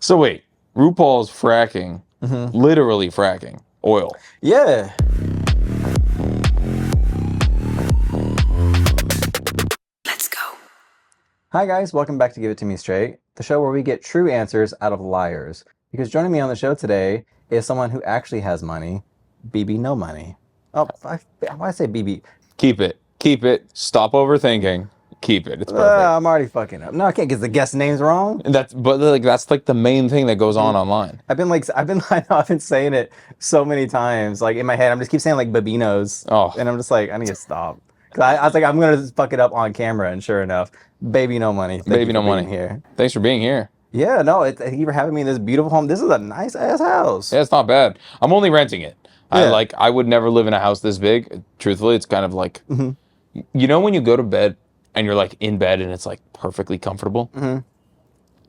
So wait, RuPaul's fracking, literally fracking oil. Yeah. Let's go. Hi guys, welcome back to Give It To Me Straight, the show where we get true answers out of liars. Because joining me on the show today is someone who actually has money, bbno money. Oh, why say BB? Keep it. Stop overthinking. Keep it. It's perfect. I'm already fucking up. No, I can't get the guest names wrong. And that's like the main thing that goes on online. I've been saying it so many times, like in my head. I'm just keep saying like babinos, and I'm just like, I need to stop. 'Cause I was like, I'm gonna fuck it up on camera, and sure enough, baby no money. Baby no money here. Thanks for being here. Yeah, no, thank you for having me in this beautiful home. This is a nice ass house. Yeah, it's not bad. I'm only renting it. Yeah. I would never live in a house this big. Truthfully, it's kind of like, you know, when you go to bed and you're like in bed and it's like perfectly comfortable, and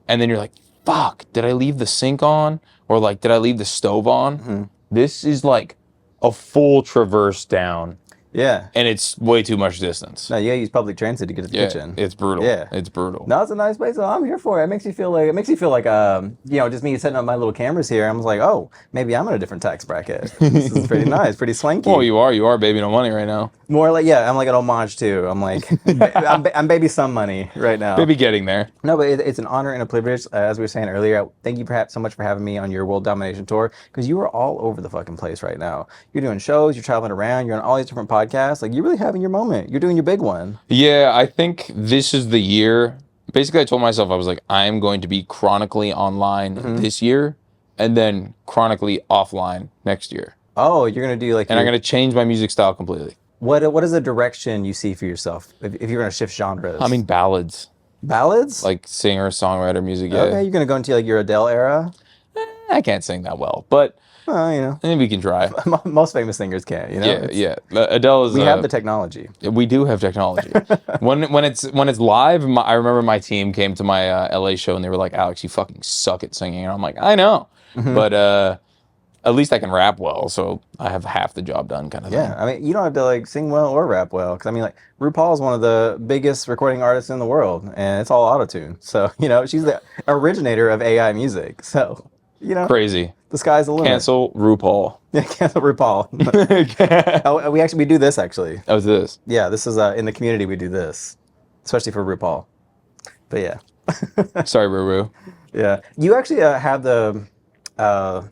then you're like, fuck, did I leave the sink on? Or like, did I leave the stove on? This is like a full traverse down. Yeah. And it's way too much distance. No, you use public transit to get to the kitchen. It's brutal. Yeah. It's brutal. No, it's a nice place. So I'm here for it. It makes you feel like you know, just me setting up my little cameras here. I'm like, oh, maybe I'm in a different tax bracket. This is pretty nice, pretty swanky. Well, you are baby no money right now. More like, yeah, I'm like an homage too. I'm like, I'm baby some money right now. Baby getting there. No, but it's an honor and a privilege. As we were saying earlier, thank you so much for having me on your world domination tour, because you are all over the fucking place right now. You're doing shows, you're traveling around, you're on all these different podcasts. Like, you're really having your moment. You're doing your big one. Yeah, I think this is the year. Basically, I told myself, I was like, I'm going to be chronically online this year and then chronically offline next year. Oh, you're going to do like... And I'm going to change my music style completely. What is the direction you see for yourself if you're going to shift genres? I mean, ballads. Ballads? Like singer, songwriter music, yeah. Okay, you're going to go into like your Adele era? I can't sing that well, but... You know. Maybe we can try. Most famous singers can't, you know? Yeah. Adele is... We have the technology. We do have technology. when it's live, I remember my team came to my LA show and they were like, Alex, you fucking suck at singing. And I'm like, I know. But at least I can rap well, so I have half the job done kind of thing. Yeah, I mean, you don't have to like sing well or rap well. Because I mean, like, RuPaul is one of the biggest recording artists in the world, and it's all autotune. So, you know, she's the originator of AI music. So, you know. Crazy. The sky's the limit. Cancel RuPaul. Yeah, cancel RuPaul. We do this actually. Oh, this? Yeah, this is in the community we do this, especially for RuPaul. But yeah. Sorry, Ruru. Yeah, you actually have the. I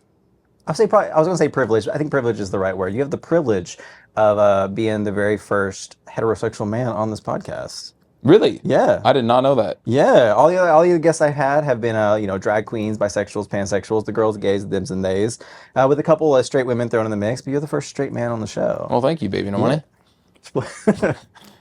was gonna say privilege. I think privilege is the right word. You have the privilege of being the very first heterosexual man on this podcast. Really? Yeah. I did not know that. Yeah, all the other guests I had have been you know, drag queens, bisexuals, pansexuals, the girls, gays, thems, and theys, with a couple of straight women thrown in the mix. But you're the first straight man on the show. Well, thank you, baby. No money.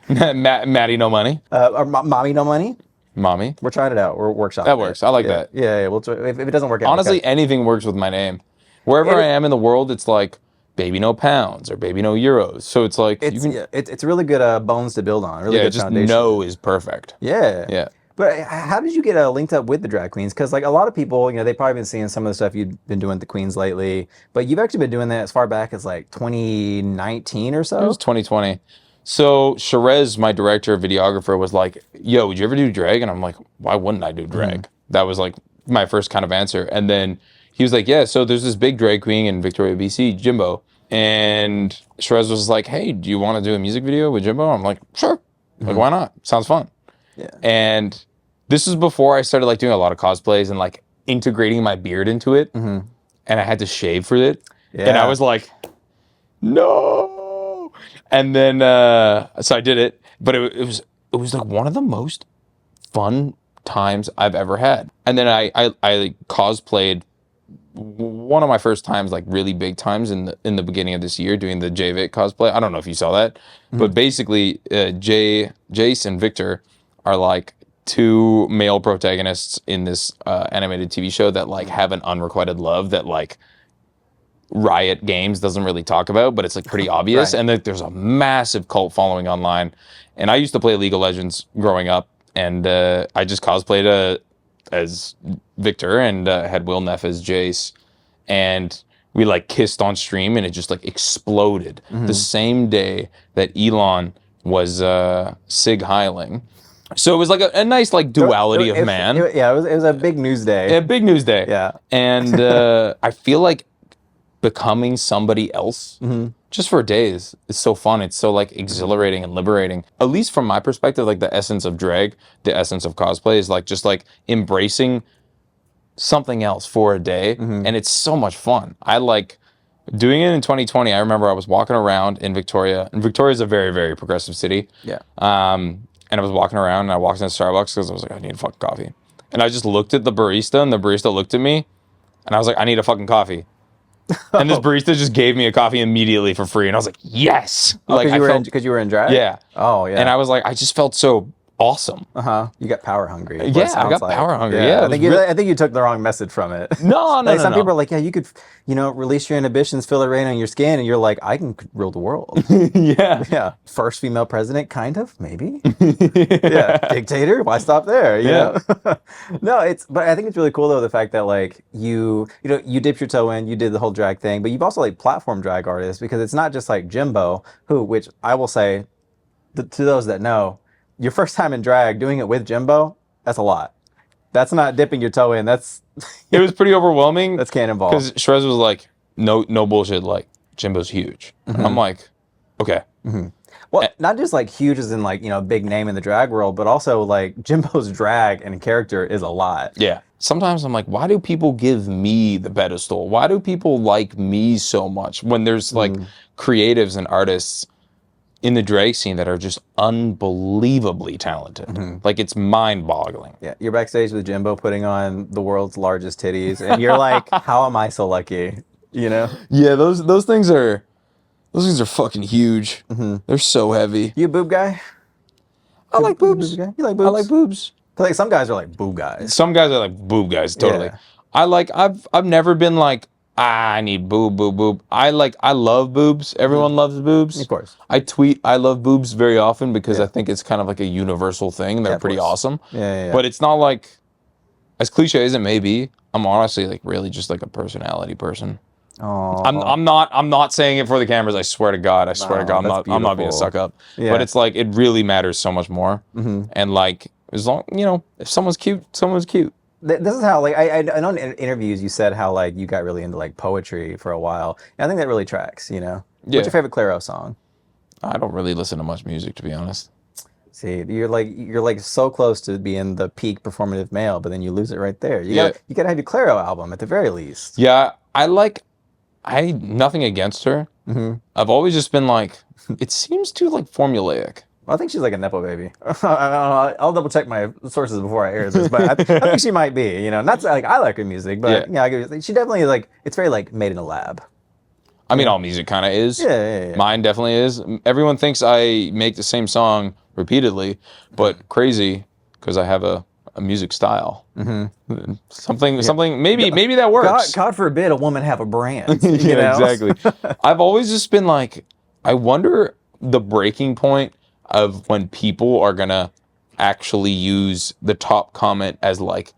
Maddy, no money. Or mommy, no money. Mommy. We're trying it out. We're workshopping. That works. I like yeah. that. Yeah. We'll if it doesn't work out. Honestly, anything works with my name. Wherever I am in the world, it's like baby no pounds or baby no euros. So it's like it's really good bones to build on. Really good just foundation. no is perfect. Yeah. Yeah. But how did you get linked up with the drag queens? Because like a lot of people, you know, they've probably been seeing some of the stuff you've been doing with the queens lately. But you've actually been doing that as far back as like 2019 or so. It was 2020. So Sherez, my director, videographer, was like, yo, would you ever do drag? And I'm like, why wouldn't I do drag? That was like my first kind of answer. And then he was like, yeah, so there's this big drag queen in Victoria, BC, Jimbo. And Sherez was like, hey, do you want to do a music video with Jimbo? I'm like, sure. Like, why not? Sounds fun. Yeah. And this was before I started like doing a lot of cosplays and like integrating my beard into it. And I had to shave for it. Yeah. And I was like, no. And then, so I did it. But it was like one of the most fun times I've ever had. And then I cosplayed one of my first times, like really big times in the beginning of this year, doing the JVIC cosplay. I don't know if you saw that, but basically Jace and Victor are like two male protagonists in this animated TV show that like have an unrequited love that like Riot Games doesn't really talk about, but it's like pretty obvious. Right. And there's a massive cult following online. And I used to play League of Legends growing up, and I just cosplayed as Victor and had Will Neff as Jace. And we like kissed on stream, and it just like exploded the same day that Elon was Sig Heiling. So it was like a nice like duality of man. It was a big news day. A big news day. Yeah. And I feel like becoming somebody else just for a day is so fun. It's so like exhilarating and liberating. At least from my perspective, like the essence of drag, the essence of cosplay is like just like embracing something else for a day. And it's so much fun. I like doing it in 2020. I remember I was walking around in Victoria, and Victoria is a very, very progressive city. Yeah. And I was walking around and I walked into Starbucks because I was like, I need a fucking coffee. And I just looked at the barista and the barista looked at me and I was like, I need a fucking coffee. And this barista just gave me a coffee immediately for free. And I was like, yes. Like because you were in drag? Yeah. Oh, yeah. And I was like, I just felt so awesome. You got power hungry. Yeah, I got power hungry. Yeah, I think you took the wrong message from it. No, like some people are like, yeah, you could, release your inhibitions, feel it rain on your skin, and you're like, I can rule the world. Yeah. Yeah. First female president, kind of, maybe. Yeah. Dictator. Why stop there? You know? No, but I think it's really cool though the fact that like you dipped your toe in, you did the whole drag thing, but you've also like platform drag artists because it's not just like Jimbo, which I will say, to those that know. Your first time in drag, doing it with Jimbo, that's a lot. That's not dipping your toe in. It was pretty overwhelming. That's cannonball. Because Shrez was like, no bullshit, like, Jimbo's huge. And I'm like, okay. Well, not just like huge as in like, big name in the drag world, but also like Jimbo's drag and character is a lot. Yeah. Sometimes I'm like, why do people give me the pedestal? Why do people like me so much when there's like creatives and artists in the drag scene that are just unbelievably talented. Like it's mind-boggling. Yeah, you're backstage with Jimbo putting on the world's largest titties, and you're like, "How am I so lucky?" Yeah, those things are fucking huge. They're so heavy. You a boob guy? I like boobs. You like boobs? I like boobs. Like some guys are like boob guys. Some guys are like boob guys. Totally. Yeah. I've never been like, I need boob. I love boobs. Everyone loves boobs. Of course. I tweet I love boobs very often because I think it's kind of like a universal thing. They're pretty awesome. Yeah. But it's not like, as cliche as it may be, I'm honestly like really just like a personality person. Oh. I'm not saying it for the cameras. I swear to God. I'm not being a suck up. Yeah. But it's like it really matters so much more. And like as long if someone's cute, someone's cute. This is how, like, I know in interviews you said how, like, you got really into, like, poetry for a while. And I think that really tracks, Yeah. What's your favorite Clairo song? I don't really listen to much music, to be honest. See, you're like so close to being the peak performative male, but then you lose it right there. You gotta have your Clairo album at the very least. Yeah, nothing against her. I've always just been like, it seems too, like, formulaic. I think she's like a Nepo baby. I'll double check my sources before I air this, but I think she might be, Not like I like her music, but she definitely like, it's very like made in a lab. I mean, all music kind of is. Yeah. Mine definitely is. Everyone thinks I make the same song repeatedly, but crazy because I have a music style. Something, maybe that works. God forbid a woman have a brand. Exactly. I've always just been like, I wonder the breaking point of when people are gonna actually use the top comment as like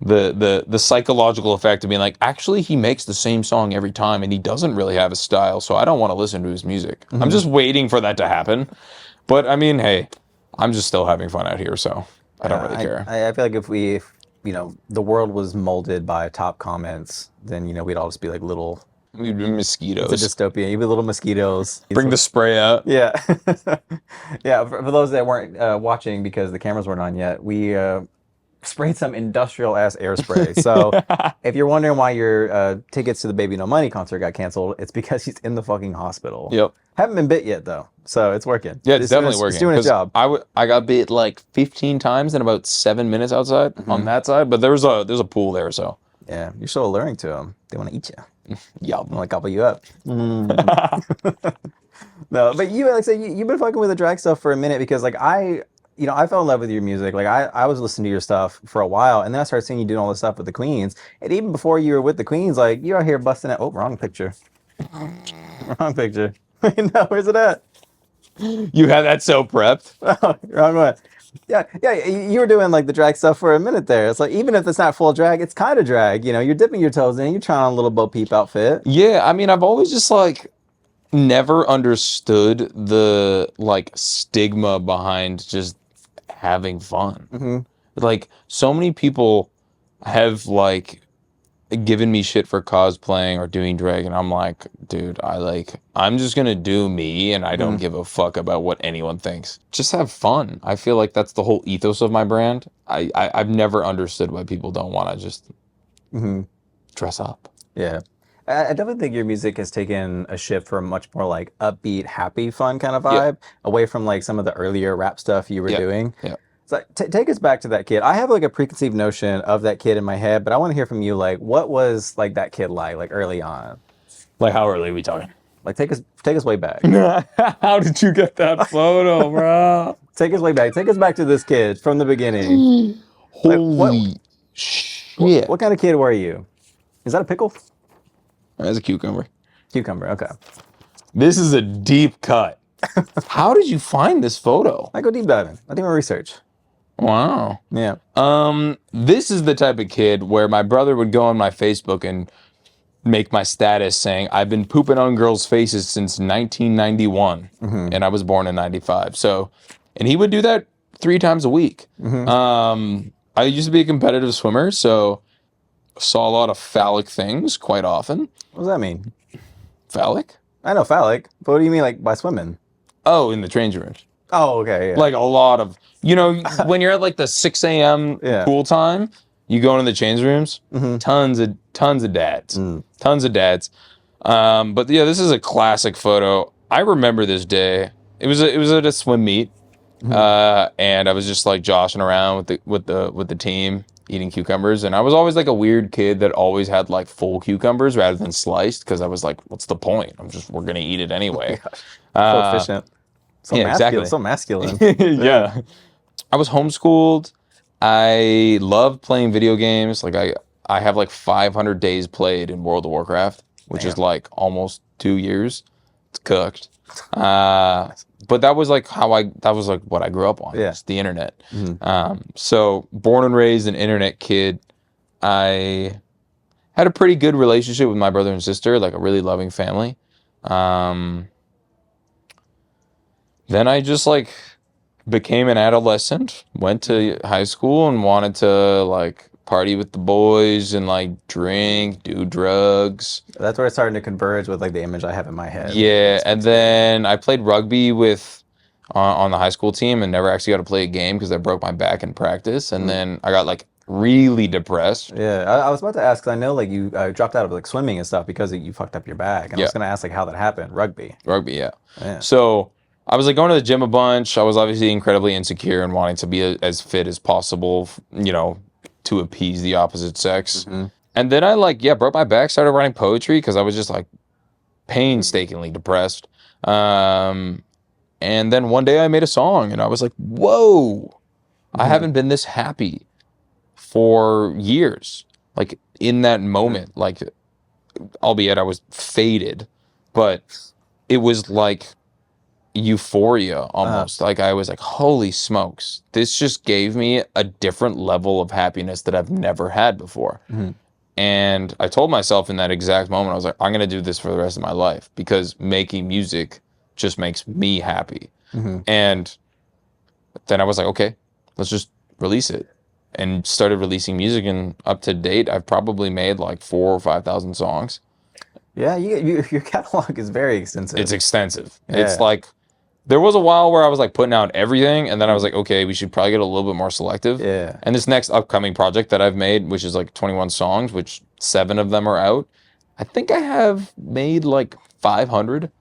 the psychological effect of being like, actually he makes the same song every time and he doesn't really have a style, so I don't want to listen to his music. I'm just waiting for that to happen. But I mean, hey, I'm just still having fun out here, so I don't really care. I feel like if the world was molded by top comments, then we'd all just be like little mosquitoes. It's a dystopia. You'd be little mosquitoes. Bring the spray out. Yeah. Yeah. For those that weren't watching because the cameras weren't on yet, we sprayed some industrial ass air spray. So if you're wondering why your tickets to the Baby No Money concert got canceled, it's because he's in the fucking hospital. Yep. Haven't been bit yet though, so it's working. Yeah, it's definitely working. It's doing its job. I got bit like 15 times in about 7 minutes outside on that side, but there's a pool there, so. Yeah, you're so alluring to them. They want to eat you. Yeah, I want to gobble you up. No, but like I said, you've been fucking with the drag stuff for a minute because like I fell in love with your music. Like I was listening to your stuff for a while, and then I started seeing you doing all this stuff with the Queens. And even before you were with the Queens, like you're out here busting it. Oh, wrong picture. Wrong picture. No, where's it at? You had that so prepped. Oh, wrong one. Yeah, you were doing like the drag stuff for a minute there. It's like even if it's not full drag, it's kind of drag. You're dipping your toes in. You're trying on a little Bo Peep outfit. Yeah, I mean, I've always just like never understood the like stigma behind just having fun. Mm-hmm. Like, so many people have like given me shit for cosplaying or doing drag, and I'm like, dude, I'm just gonna do me, and I don't give a fuck about what anyone thinks. Just have fun. I feel like that's the whole ethos of my brand. I've never understood why people don't want to just dress up. Yeah. I definitely think your music has taken a shift for a much more like upbeat, happy, fun kind of vibe, away from like some of the earlier rap stuff you were doing. Yeah. So take us back to that kid. I have like a preconceived notion of that kid in my head, but I want to hear from you. Like, what was like that kid like early on? Like, how early are we talking? Like, take us way back. How did you get that photo, bro? Take us way back. Take us back to this kid from the beginning. Holy shit. What kind of kid were you? Is that a pickle? That's a cucumber. Cucumber. Okay. This is a deep cut. How did you find this photo? I go deep diving. I do my research. Wow. Yeah. This is the type of kid where my brother would go on my Facebook and make my status saying, I've been pooping on girls' faces since 1991, and I was born in 95. So, and he would do that 3 times a week. I used to be a competitive swimmer, so saw a lot of phallic things quite often. What does that mean? Phallic? I know phallic, but what do you mean like by swimming? Oh, in the changing rooms. Oh, okay. Yeah. Like a lot of, when you're at like the 6 a.m. pool time, you go into the change rooms, tons of dads, tons of dads. But yeah, this is a classic photo. I remember this day. It was at a swim meet, and I was just like joshing around with the team, eating cucumbers, and I was always like a weird kid that always had like full cucumbers rather than sliced, because I was like, what's the point? We're gonna eat it anyway. So efficient. So yeah, masculine. exactly. So masculine. Yeah. I was homeschooled. I love playing video games. Like I have like 500 days played in World of Warcraft, which is like almost 2 years. It's cooked. But that was like what I grew up on. It's the internet. So born and raised an internet kid. I had a pretty good relationship with my brother and sister, like a really loving family. Then I just like became an adolescent, went to high school, and wanted to like party with the boys and like drink, do drugs. That's where it's starting to converge with like the image I have in my head. Yeah, and then I played rugby on the high school team and never actually got to play a game because I broke my back in practice. And then I got like really depressed. Yeah, I was about to ask, because I know like you dropped out of like swimming and stuff because you fucked up your back. And I was going to ask like how that happened. Rugby, yeah. So I was like going to the gym a bunch. I was obviously incredibly insecure and wanting to be as fit as possible, to appease the opposite sex. And then I broke my back, started writing poetry because I was just like painstakingly depressed. And then one day I made a song and I was like, whoa, I haven't been this happy for years. Like in that moment, like, albeit I was faded, but it was like euphoria almost. Like I was like, holy smokes, this just gave me a different level of happiness that I've never had before. And I told myself in that exact moment, I was like, I'm gonna do this for the rest of my life because making music just makes me happy. And then I was like, okay, let's just release it, and started releasing music. And up to date, I've probably made like 4,000 or 5,000 songs. Yeah, your catalog is very extensive. It's extensive. It's like, there was a while where I was like putting out everything, and then I was like, okay, we should probably get a little bit more selective. Yeah. And this next upcoming project that I've made, which is like 21 songs, which 7 of them are out, I think I have made like 500.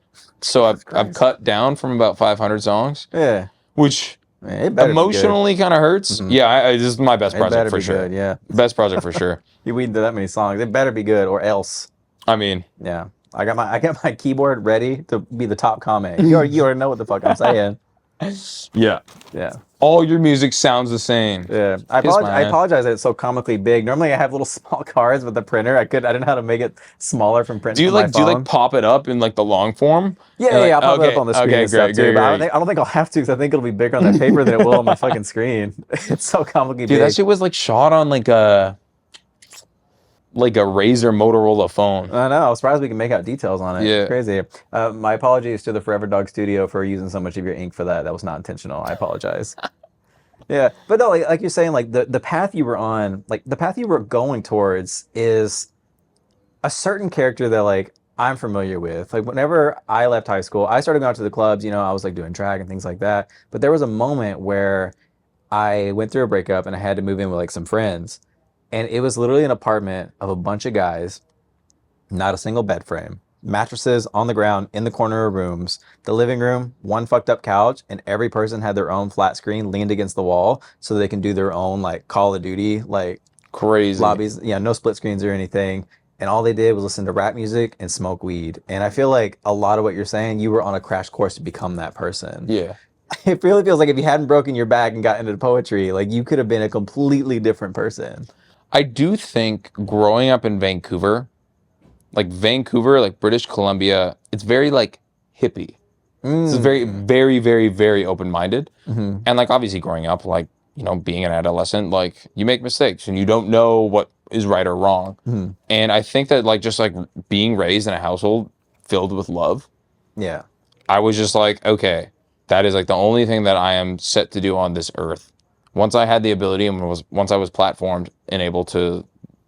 So I've cut down from about 500 songs. Yeah. Which emotionally kind of hurts. Yeah, this is my best project for sure. Good, yeah. Best project for sure. You weed that many songs. It better be good, or else. I mean, yeah. I got my keyboard ready to be the top comment. You already know what the fuck I'm saying. Yeah. All your music sounds the same. Yeah. I apologize that it's so comically big. Normally I have little small cards with the printer. I didn't know how to make it smaller from printing. Do you pop it up in like the long form? Yeah, I'll pop it up on the screen and stuff too. But I don't think I'll have to, because I think it'll be bigger on that paper than it will on my fucking screen. It's so comically big. Dude, that shit was like shot on like a Razer Motorola phone. I know. I was surprised we can make out details on it. Yeah. It's crazy. My apologies to the Forever Dog Studio for using so much of your ink for that. That was not intentional. I apologize. Yeah, but no, like you're saying, like the path you were on, like the path you were going towards is a certain character that like I'm familiar with. Like whenever I left high school, I started going out to the clubs. You know, I was like doing drag and things like that. But there was a moment where I went through a breakup and I had to move in with like some friends, and it was literally an apartment of a bunch of guys, not a single bed frame, mattresses on the ground in the corner of rooms, the living room, one fucked up couch, and every person had their own flat screen leaned against the wall so they can do their own like Call of Duty like Crazy. lobbies. Yeah, no split screens or anything. And all they did was listen to rap music and smoke weed. And I feel like a lot of what you're saying, you were on a crash course to become that person. Yeah. It really feels like if you hadn't broken your back and got into poetry, like you could have been a completely different person. I do think growing up in Vancouver, like British Columbia, it's very like hippie. It's very, very, very, very open-minded. And like obviously growing up, like, you know, being an adolescent, like you make mistakes and you don't know what is right or wrong. And I think that like just like being raised in a household filled with love, Yeah. I was just like, okay, that is like the only thing that I am set to do on this earth. Once I had the ability and once I was platformed and able to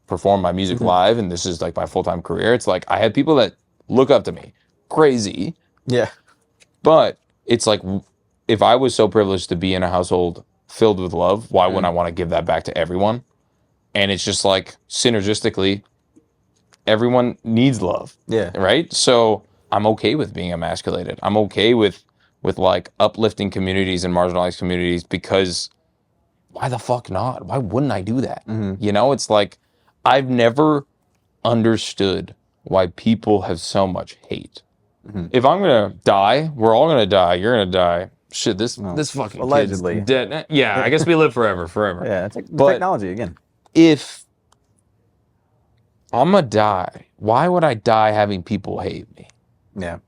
perform my music live, and this is like my full-time career, it's like I had people that look up to me. Crazy. Yeah. But it's like, if I was so privileged to be in a household filled with love, why wouldn't I want to give that back to everyone? And it's just like, synergistically, everyone needs love. Yeah. Right? So I'm okay with being emasculated. I'm okay with like uplifting communities and marginalized communities, because why the fuck not? Why wouldn't I do that? You know, it's like, I've never understood why people have so much hate. If I'm gonna die, we're all gonna die. You're gonna die. Shit, this fucking allegedly. kid's dead. Yeah, I guess we live forever. Yeah, it's like But- technology again. If I'm gonna die, why would I die having people hate me? Yeah.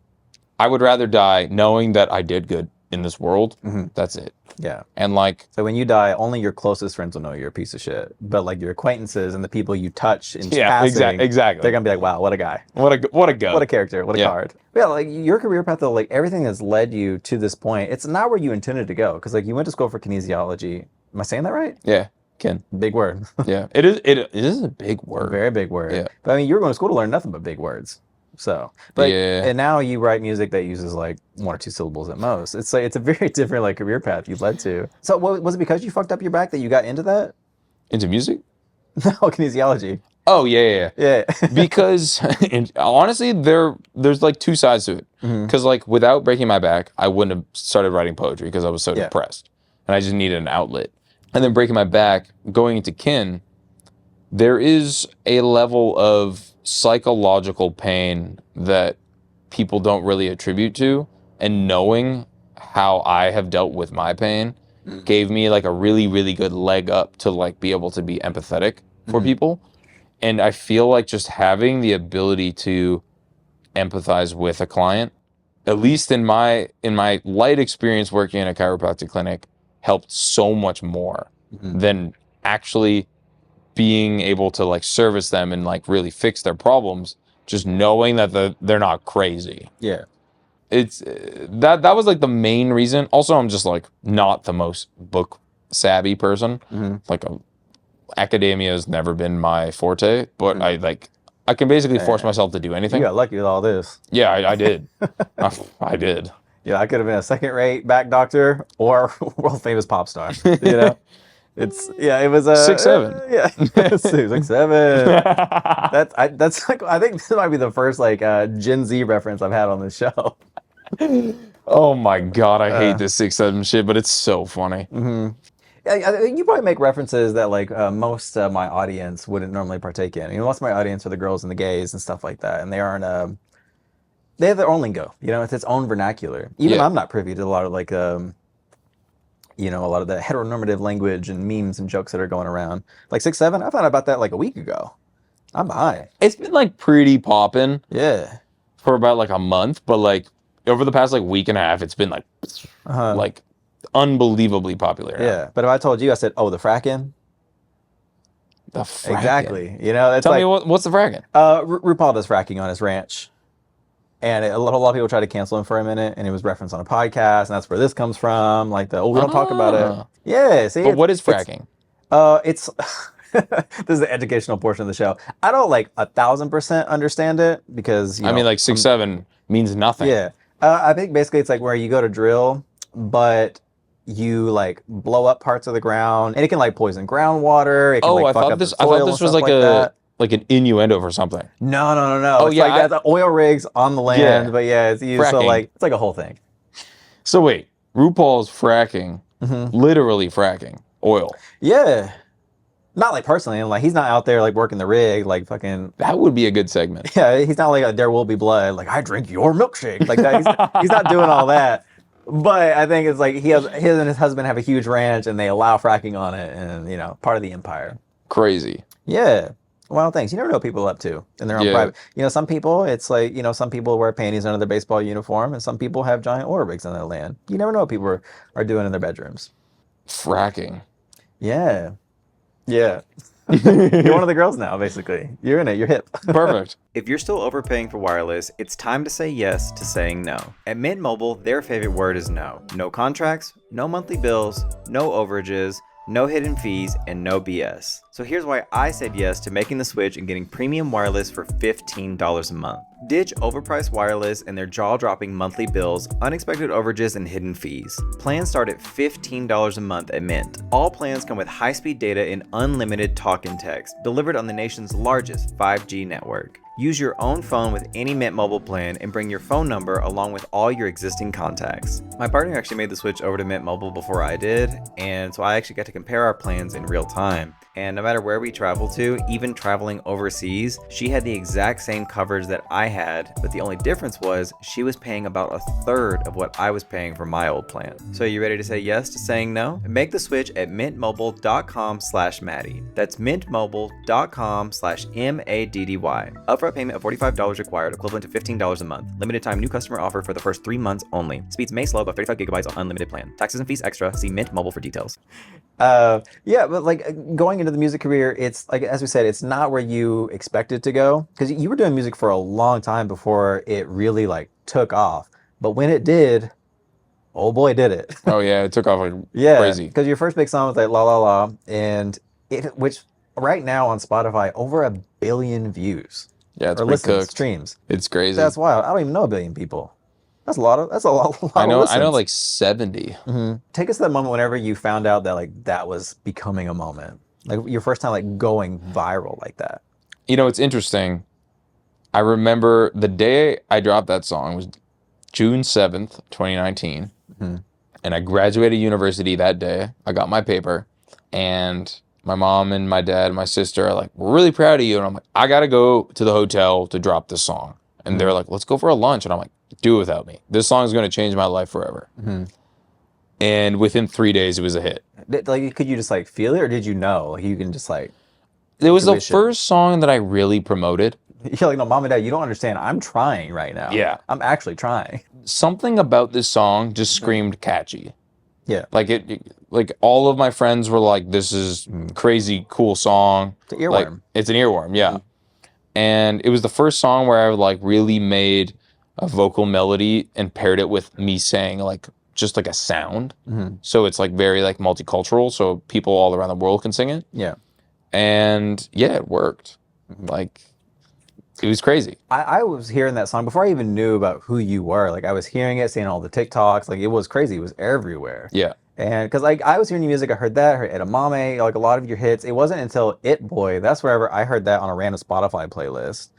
I would rather die knowing that I did good in this world. That's it. Yeah. And like, So when you die, only your closest friends will know you're a piece of shit. But like your acquaintances and the people you touch in yeah, passing, exactly. they're gonna be like, wow, what a guy. What a go. What a character. What a Yeah. card. Yeah, like your career path, though, like everything that's led you to this point, it's not where you intended to go. Because like you went to school for kinesiology. Am I saying that right? Yeah, Ken. Big word. Yeah, it is a big word. Very big word. Yeah. But I mean, you were going to school to learn nothing but big words. So, but Yeah. and now you write music that uses like one or two syllables at most. It's like it's a very different like career path you led to. So, was it because you fucked up your back that you got into that? Into music? No, kinesiology. Oh yeah. Yeah. Because honestly, there's like two sides to it. Because like without breaking my back, I wouldn't have started writing poetry because I was so depressed, and I just needed an outlet. And then breaking my back, going into kin, there is a level of psychological pain that people don't really attribute to, and knowing how I have dealt with my pain gave me like a really, really good leg up to like be able to be empathetic for people. And I feel like just having the ability to empathize with a client, at least in my light experience working in a chiropractic clinic, helped so much more than actually being able to like service them and like really fix their problems. Just knowing that they're not crazy. Yeah. It's that was like the main reason. Also, I'm just like not the most book savvy person. Like academia has never been my forte, but I can basically force myself to do anything. You got lucky with all this. Yeah, I did. I did. Yeah, I could have been a second-rate back doctor or world famous pop star. You know, it was a 6'7". Yeah, 6'7". That's like I think this might be the first like Gen Z reference I've had on this show. Oh my god, I hate this 6'7" shit, but it's so funny. You probably make references that like most of my audience wouldn't normally partake in. You know, most of my audience are the girls and the gays and stuff like that, and they aren't. They have their own lingo. You know, it's its own vernacular. Even I'm not privy to a lot of like you know, a lot of the heteronormative language and memes and jokes that are going around. Like 6'7", I found out about that like a week ago. I'm behind. It's been like pretty poppin'. Yeah. For about like a month, but like over the past like week and a half, it's been like like unbelievably popular. Yeah. But if I told you, I said, "Oh, the fracking." The fracking. Exactly. You know, that's Tell like me what's the fracking? RuPaul does fracking on his ranch. And a lot of people tried to cancel him for a minute, and it was referenced on a podcast, and that's where this comes from. Like we don't talk about it. Yeah, see. But what is fracking? It's this is the educational portion of the show. I don't 1,000% understand it because I mean, like 6'7" means nothing. Yeah, I think basically it's like where you go to drill, but you blow up parts of the ground, and it can poison groundwater. It can, I thought this was like an innuendo for something. No. Oh, it's yeah, the oil rigs on the land, but yeah, it's used. Fracking. So it's like a whole thing. So wait, RuPaul's fracking, literally fracking oil. Yeah. Not personally, and he's not out there working the rig, fucking. That would be a good segment. Yeah, he's not a There Will Be Blood, I drink your milkshake, like that. He's not doing all that. But I think it's he and his husband have a huge ranch, and they allow fracking on it, and part of the empire. Crazy. Yeah. Well, thanks. You never know what people are up to in their own private. Some people, it's some people wear panties under their baseball uniform, and some people have giant oil rigs on their land. You never know what people are doing in their bedrooms. Fracking. Yeah. Yeah. You're one of the girls now, basically. You're in it. You're hip. Perfect. If you're still overpaying for wireless, it's time to say yes to saying no. At Mint Mobile, their favorite word is no. No contracts, no monthly bills, no overages, no hidden fees, and no BS. So here's why I said yes to making the switch and getting premium wireless for $15 a month. Ditch overpriced wireless and their jaw-dropping monthly bills, unexpected overages, and hidden fees. Plans start at $15 a month at Mint. All plans come with high-speed data and unlimited talk and text, delivered on the nation's largest 5G network. Use your own phone with any Mint Mobile plan and bring your phone number along with all your existing contacts. My partner actually made the switch over to Mint Mobile before I did, and so I actually got to compare our plans in real time. And no matter where we travel to, even traveling overseas, she had the exact same coverage that I had, but the only difference was she was paying about a third of what I was paying for my old plan. So you ready to say yes to saying no? Make the switch at mintmobile.com/Maddy. That's mintmobile.com/MADDY. Upfront payment of $45 required, equivalent to $15 a month. Limited time new customer offer for the first 3 months only. Speeds may slow, but 35 gigabytes on unlimited plan. Taxes and fees extra. See Mint Mobile for details. Yeah, but going into the music career, it's as we said, it's not where you expect it to go, because you were doing music for a long time before it really took off. But when it did, oh boy, did it. Oh yeah, it took off crazy. Because your first big song was La La La, and which right now on Spotify over 1 billion views. Yeah, it's or pretty listens, cooked. streams. It's crazy. That's wild. I don't even know 1 billion people. That's a lot. I know. Of I know, 70. Mm-hmm. Take us to that moment whenever you found out that that was becoming a moment, your first time going viral like that. It's interesting. I remember the day I dropped that song was June 7th, 2019, and I graduated university that day. I got my paper, and my mom and my dad and my sister are like, "We're really proud of you," and I'm like, "I gotta go to the hotel to drop this song," and they're like, "Let's go for a lunch," and I'm like, "Do it without me. This song is going to change my life forever." And within 3 days, it was a hit. Could you just feel it, or did you know? You can just It was the first song that I really promoted. You're like, no, Mom and Dad, you don't understand. I'm trying right now. Yeah. I'm actually trying. Something about this song just screamed catchy. Yeah. All of my friends were like, "This is crazy cool song." It's an earworm. It's an earworm, yeah. And it was the first song where I really made a vocal melody and paired it with me saying just a sound. So it's very multicultural, so people all around the world can sing it. Yeah. And yeah, it worked. It was crazy. I was hearing that song before I even knew about who you were. I was hearing it, seeing all the TikToks. It was crazy. It was everywhere. Yeah. And because I was hearing your music, I heard that, heard Edamame, a lot of your hits. It wasn't until It Boy, that's wherever I heard that on a random Spotify playlist.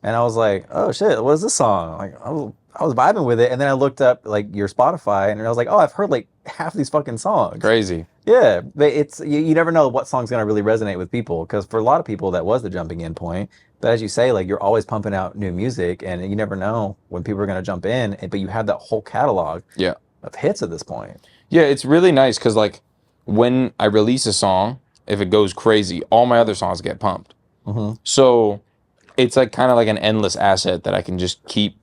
And I was like, oh shit, what is this song? I was vibing with it, and then I looked up your Spotify, and I was like, oh, I've heard half these fucking songs. Crazy. Yeah, but it's you never know what song's gonna really resonate with people, because for a lot of people that was the jumping in point. But as you say, you're always pumping out new music, and you never know when people are gonna jump in. But you have that whole catalog of hits at this point. Yeah, it's really nice because when I release a song, if it goes crazy, all my other songs get pumped. So it's kind of an endless asset that I can just keep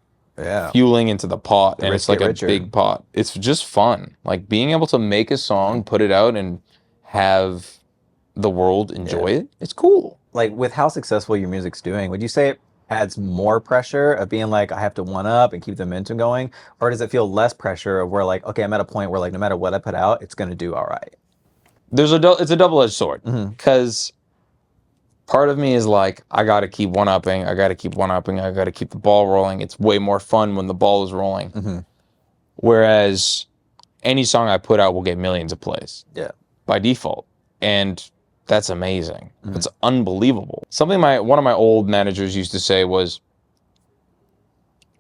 fueling into the pot, and it's a big pot. It's just fun, being able to make a song, put it out, and have the world enjoy it. It's cool. With how successful your music's doing, would you say adds more pressure of being like, I have to one up and keep the momentum going? Or does it feel less pressure of where like, okay, I'm at a point where like, no matter what I put out, it's going to do all right? It's a double-edged sword, because part of me is like, I got to keep one-upping. I got to keep one-upping. I got to keep the ball rolling. It's way more fun when the ball is rolling. Whereas any song I put out will get millions of plays. Yeah. By default. And that's amazing. It's unbelievable. Something one of my old managers used to say was,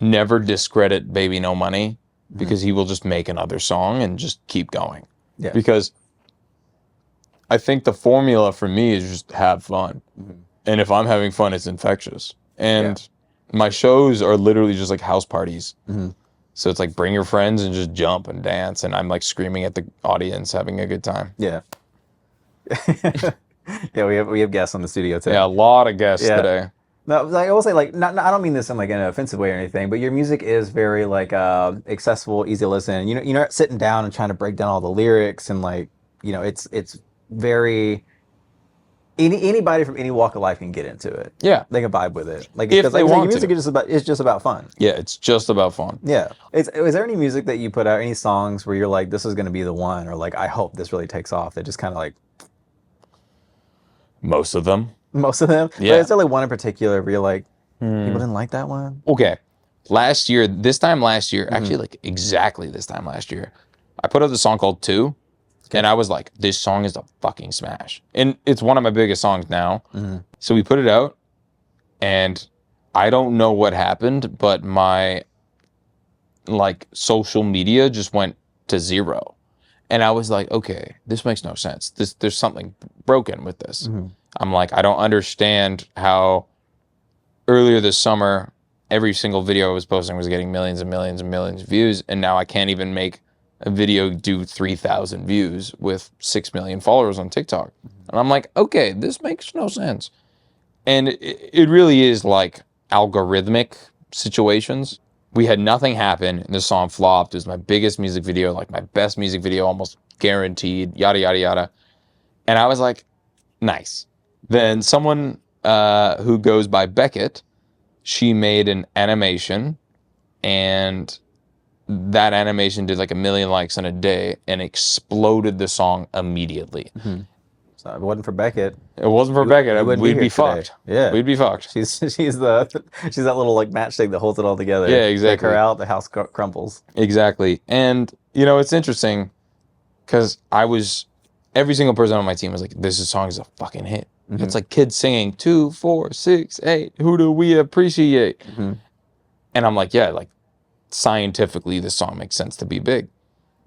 never discredit Baby No Money, because he will just make another song and just keep going. Yeah. Because I think the formula for me is just have fun. And if I'm having fun, it's infectious. And my shows are literally just like house parties. So it's like, bring your friends and just jump and dance. And I'm like screaming at the audience, having a good time. Yeah. Yeah, we have guests on the studio today. Yeah, a lot of guests today. No, like, I will say, like, not, I don't mean this in like an offensive way or anything, but your music is very like accessible, easy to listen. You know, you're not sitting down and trying to break down all the lyrics, and like, you know, it's very anybody from any walk of life can get into it. Yeah, they can vibe with it. Like, if they want your music is just about fun. Yeah, it's just about fun. Yeah. Is there any music that you put out, any songs where you're like, this is going to be the one, or like, I hope this really takes off? That just kind of like. Most of them. Most of them? Yeah. But is there like one in particular where you're like, people didn't like that one? Okay. This time last year, actually like exactly this time last year, I put out the song called 2, and I was like, this song is a fucking smash. And it's one of my biggest songs now. So we put it out, and I don't know what happened, but my like social media just went to 0. And I was like, okay, this makes no sense. There's something broken with this. I'm like, I don't understand how earlier this summer, every single video I was posting was getting millions and millions and millions of views. And now I can't even make a video do 3,000 views with 6 million followers on TikTok. And I'm like, okay, this makes no sense. And it really is like algorithmic situations. We had nothing happen, and the song flopped. It was my biggest music video, like my best music video, almost guaranteed, yada, yada, yada. And I was like, nice. Then someone who goes by Beckett, she made an animation, and that animation did like 1 million likes in a day and exploded the song immediately. So if it wasn't for Beckett. It wasn't for Beckett. We'd be fucked. Yeah. We'd be fucked. She's that little like matchstick that holds it all together. Yeah, exactly. Take her out, the house crumbles. Exactly. And, you know, it's interesting because every single person on my team was like, this song is a fucking hit. It's like kids singing 2, 4, 6, 8. Who do we appreciate? And I'm like, yeah, like scientifically, this song makes sense to be big.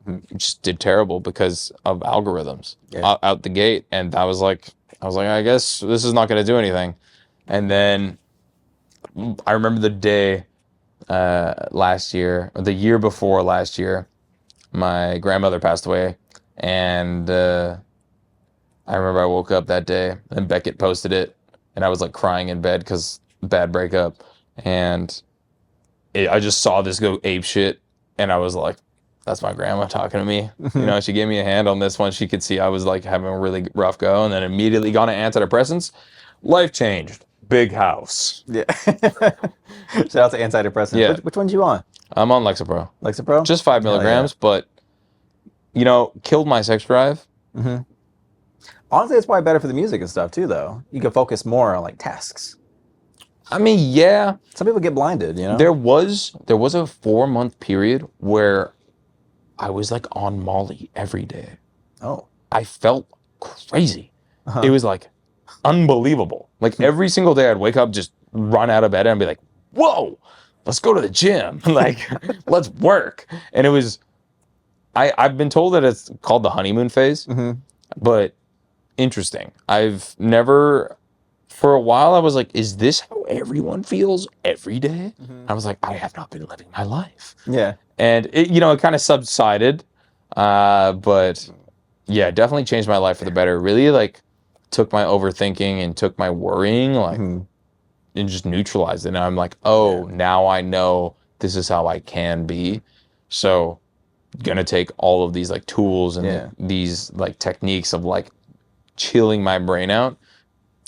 It just did terrible because of algorithms out the gate. And I was like, I guess this is not going to do anything. And then I remember the day last year, or the year before last year, my grandmother passed away. And I remember I woke up that day and Beckett posted it. And I was like crying in bed because bad breakup. And I just saw this go ape shit. And I was like, that's my grandma talking to me. You know, she gave me a hand on this one. She could see I was like having a really rough go, and then immediately got on antidepressants. Life changed. Big house. Yeah. Shout out to antidepressants. Yeah. Which one's you on? I'm on Lexapro. Lexapro? Just 5 milligrams, but, you know, killed my sex drive. Honestly, it's probably better for the music and stuff too, though. You can focus more on like tasks. I mean, yeah. Some people get blinded, you know? There was a 4-month period where I was like on Molly every day. Oh. I felt crazy. It was like unbelievable. Like every single day I'd wake up, just run out of bed and be like, whoa, let's go to the gym. Like, let's work. And it was, I've been told that it's called the honeymoon phase, but interesting. I've never, for a while I was like, is this how everyone feels every day? I was like, I have not been living my life. Yeah. And it, you know, it kind of subsided, but yeah, definitely changed my life for the better. Really, like, took my overthinking and took my worrying, like, and just neutralized it. And I'm like, oh, now I know this is how I can be. So, gonna take all of these like tools and these like techniques of like chilling my brain out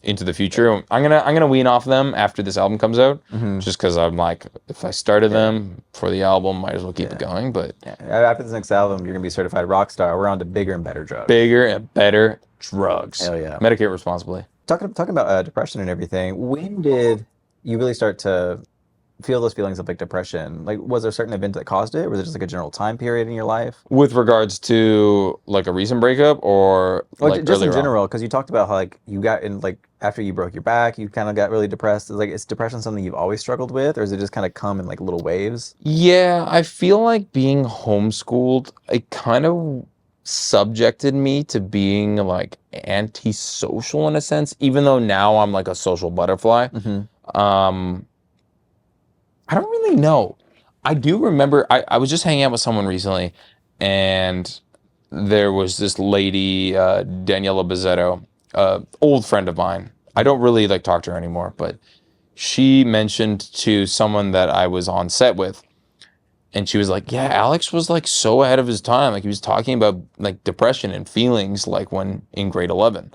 into the future. I'm gonna wean off them after this album comes out, just because I'm like, if I started them for the album, might as well keep it going. But after this next album, you're gonna be certified rock star. We're on to bigger and better drugs. Bigger and better drugs. Hell yeah. Medicate responsibly. Talking about depression and everything. When did you really start to feel those feelings of like depression? Like, was there a certain event that caused it, or was it just like a general time period in your life? With regards to like a recent breakup, or like just in earlier on? general, because you talked about how like you got in like after you broke your back, you kind of got really depressed. Is depression something you've always struggled with, or is it just kind of come in like little waves? Yeah, I feel like being homeschooled, it kind of subjected me to being like antisocial in a sense, even though now I'm like a social butterfly. I don't really know. I do remember I was just hanging out with someone recently, and there was this lady, Daniela Bizzetto, old friend of mine. I don't really like talk to her anymore, but she mentioned to someone that I was on set with, and she was like, yeah, Alex was like so ahead of his time. Like he was talking about like depression and feelings like when in grade 11.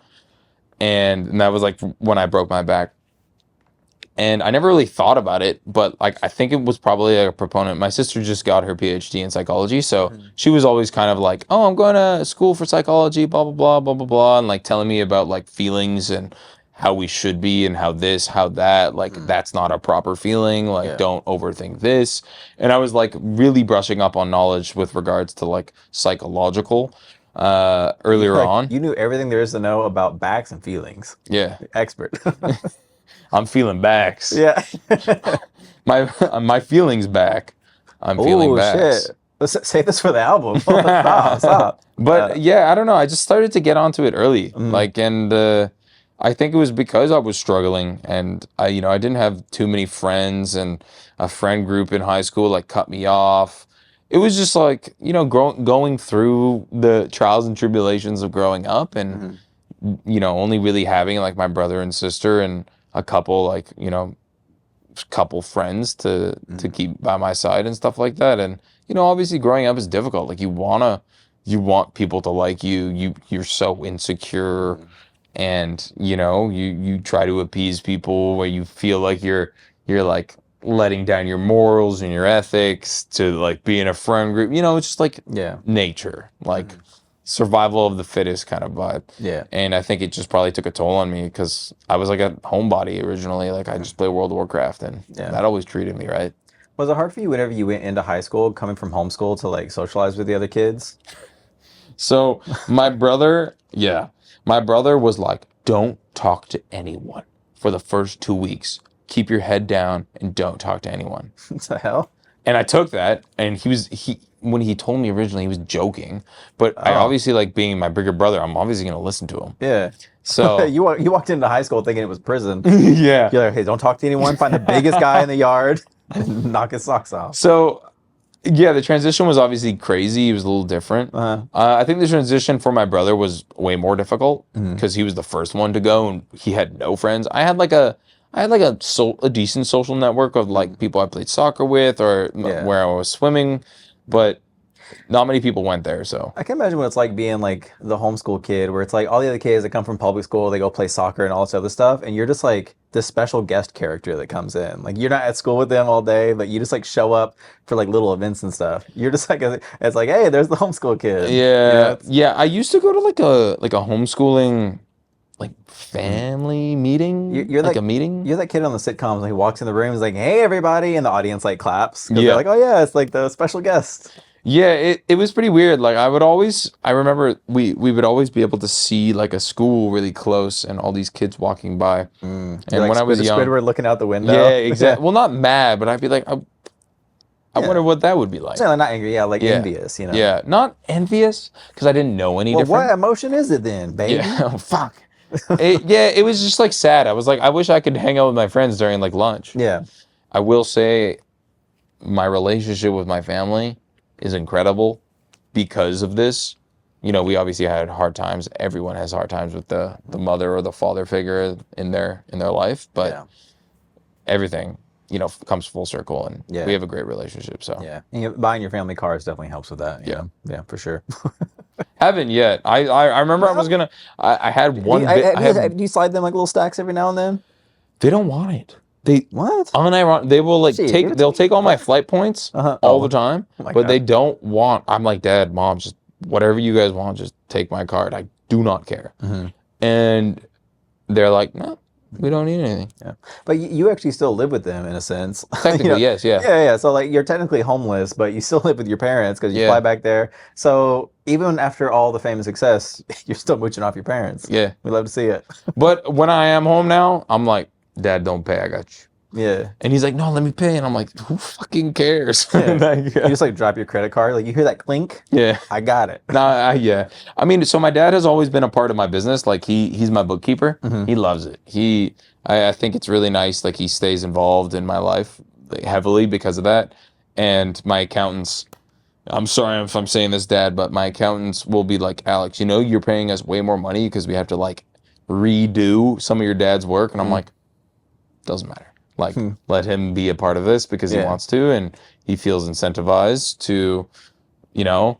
And that was like when I broke my back. And I never really thought about it, but like I think it was probably a proponent. My sister just got her PhD in psychology, so she was always kind of like, "Oh, I'm going to school for psychology, blah blah blah, blah blah blah," and like telling me about like feelings and how we should be and how this, how that, like that's not a proper feeling. Like don't overthink this. And I was like really brushing up on knowledge with regards to like psychological earlier on. You knew everything there is to know about backs and feelings. Yeah, Expert. I'm feeling backs. Yeah. my feelings back. I'm feeling backs. Shit. Let's save this for the album. Stop. But yeah, I don't know. I just started to get onto it early. Like, and I think it was because I was struggling, and I didn't have too many friends, and a friend group in high school like cut me off. It was just like, going through the trials and tribulations of growing up, and only really having like my brother and sister and a couple like couple friends to keep by my side and stuff like that. And obviously growing up is difficult. Like you want people to like you're so insecure, and you try to appease people where you feel like you're like letting down your morals and your ethics to like be in a friend group. It's just like nature, like survival of the fittest kind of vibe. Yeah. And I think it just probably took a toll on me because I was like a homebody originally. Like I just played World of Warcraft, and that always treated me right. Was it hard for you whenever you went into high school, coming from homeschool, to like socialize with the other kids? So my brother was like, don't talk to anyone for the first 2 weeks. Keep your head down and don't talk to anyone. What the hell? And I took that, and when he told me originally, he was joking. But I obviously, like being my bigger brother, I'm obviously going to listen to him. Yeah. So you walked into high school thinking it was prison. Yeah. You're like, hey, don't talk to anyone. Find the biggest guy in the yard and knock his socks off. So, yeah, the transition was obviously crazy. It was a little different. I think the transition for my brother was way more difficult because he was the first one to go, and he had no friends. I had a decent social network of like people I played soccer with or where I was swimming, but not many people went there. So I can imagine what it's like being like the homeschool kid, where it's like all the other kids that come from public school, they go play soccer and all this other stuff, and you're just like this special guest character that comes in. Like you're not at school with them all day, but you just like show up for like little events and stuff. You're just like it's like, hey, there's the homeschool kid. Yeah. I used to go to like a homeschooling like family meeting. You're like a meeting. You're that kid on the sitcoms. He walks in the room, he's like, hey, everybody, and the audience like claps. Yeah. They're like, oh yeah, it's like the special guest. Yeah, it was pretty weird. Like I remember we would always be able to see like a school really close and all these kids walking by. And like when I was young, Squidward looking out the window. Yeah, exactly. Well, not mad, but I'd be like, I wonder what that would be like. Not angry, like envious, Yeah, not envious because I didn't know any different. What emotion is it then, baby? Yeah, oh, fuck. It was just like sad. I was like, I wish I could hang out with my friends during like lunch. Yeah. I will say my relationship with my family is incredible because of this. We obviously had hard times. Everyone has hard times with the mother or the father figure in their life, but everything, comes full circle, and we have a great relationship. So and buying your family cars definitely helps with that. Yeah, for sure. Haven't yet. I remember I was gonna. I had one bit. Do you slide them like little stacks every now and then? They don't want it. They What? unironic. They will like Shit, they'll take all my flight points Uh-huh. all Oh. the time, my but God. they don't want. I'm like, Dad, Mom, just whatever you guys want, just take my card. I do not care. And they're like, no, we don't need anything. Yeah. But you actually still live with them in a sense. Technically, yes, yeah. Yeah. So like you're technically homeless, but you still live with your parents because you Yeah. fly back there. So even after all the fame and success, you're still mooching off your parents. Yeah. We love to see it. But when I am home now, I'm like, Dad, don't pay. I got you. Yeah. And he's like, no, let me pay. And I'm like, who fucking cares? Yeah. Like, You just like drop your credit card. Like you hear that clink. yeah. I got it. No, yeah. I mean, so my dad has always been a part of my business. Like he's my bookkeeper. He loves it. I think it's really nice. Like he stays involved in my life like, heavily because of that. And my accountants, I'm sorry if I'm saying this, Dad, but my accountants will be like, Alex, you know, you're paying us way more money because we have to like redo some of your dad's work. And I'm like, doesn't matter. Like, let him be a part of this because he wants to, and he feels incentivized to, you know,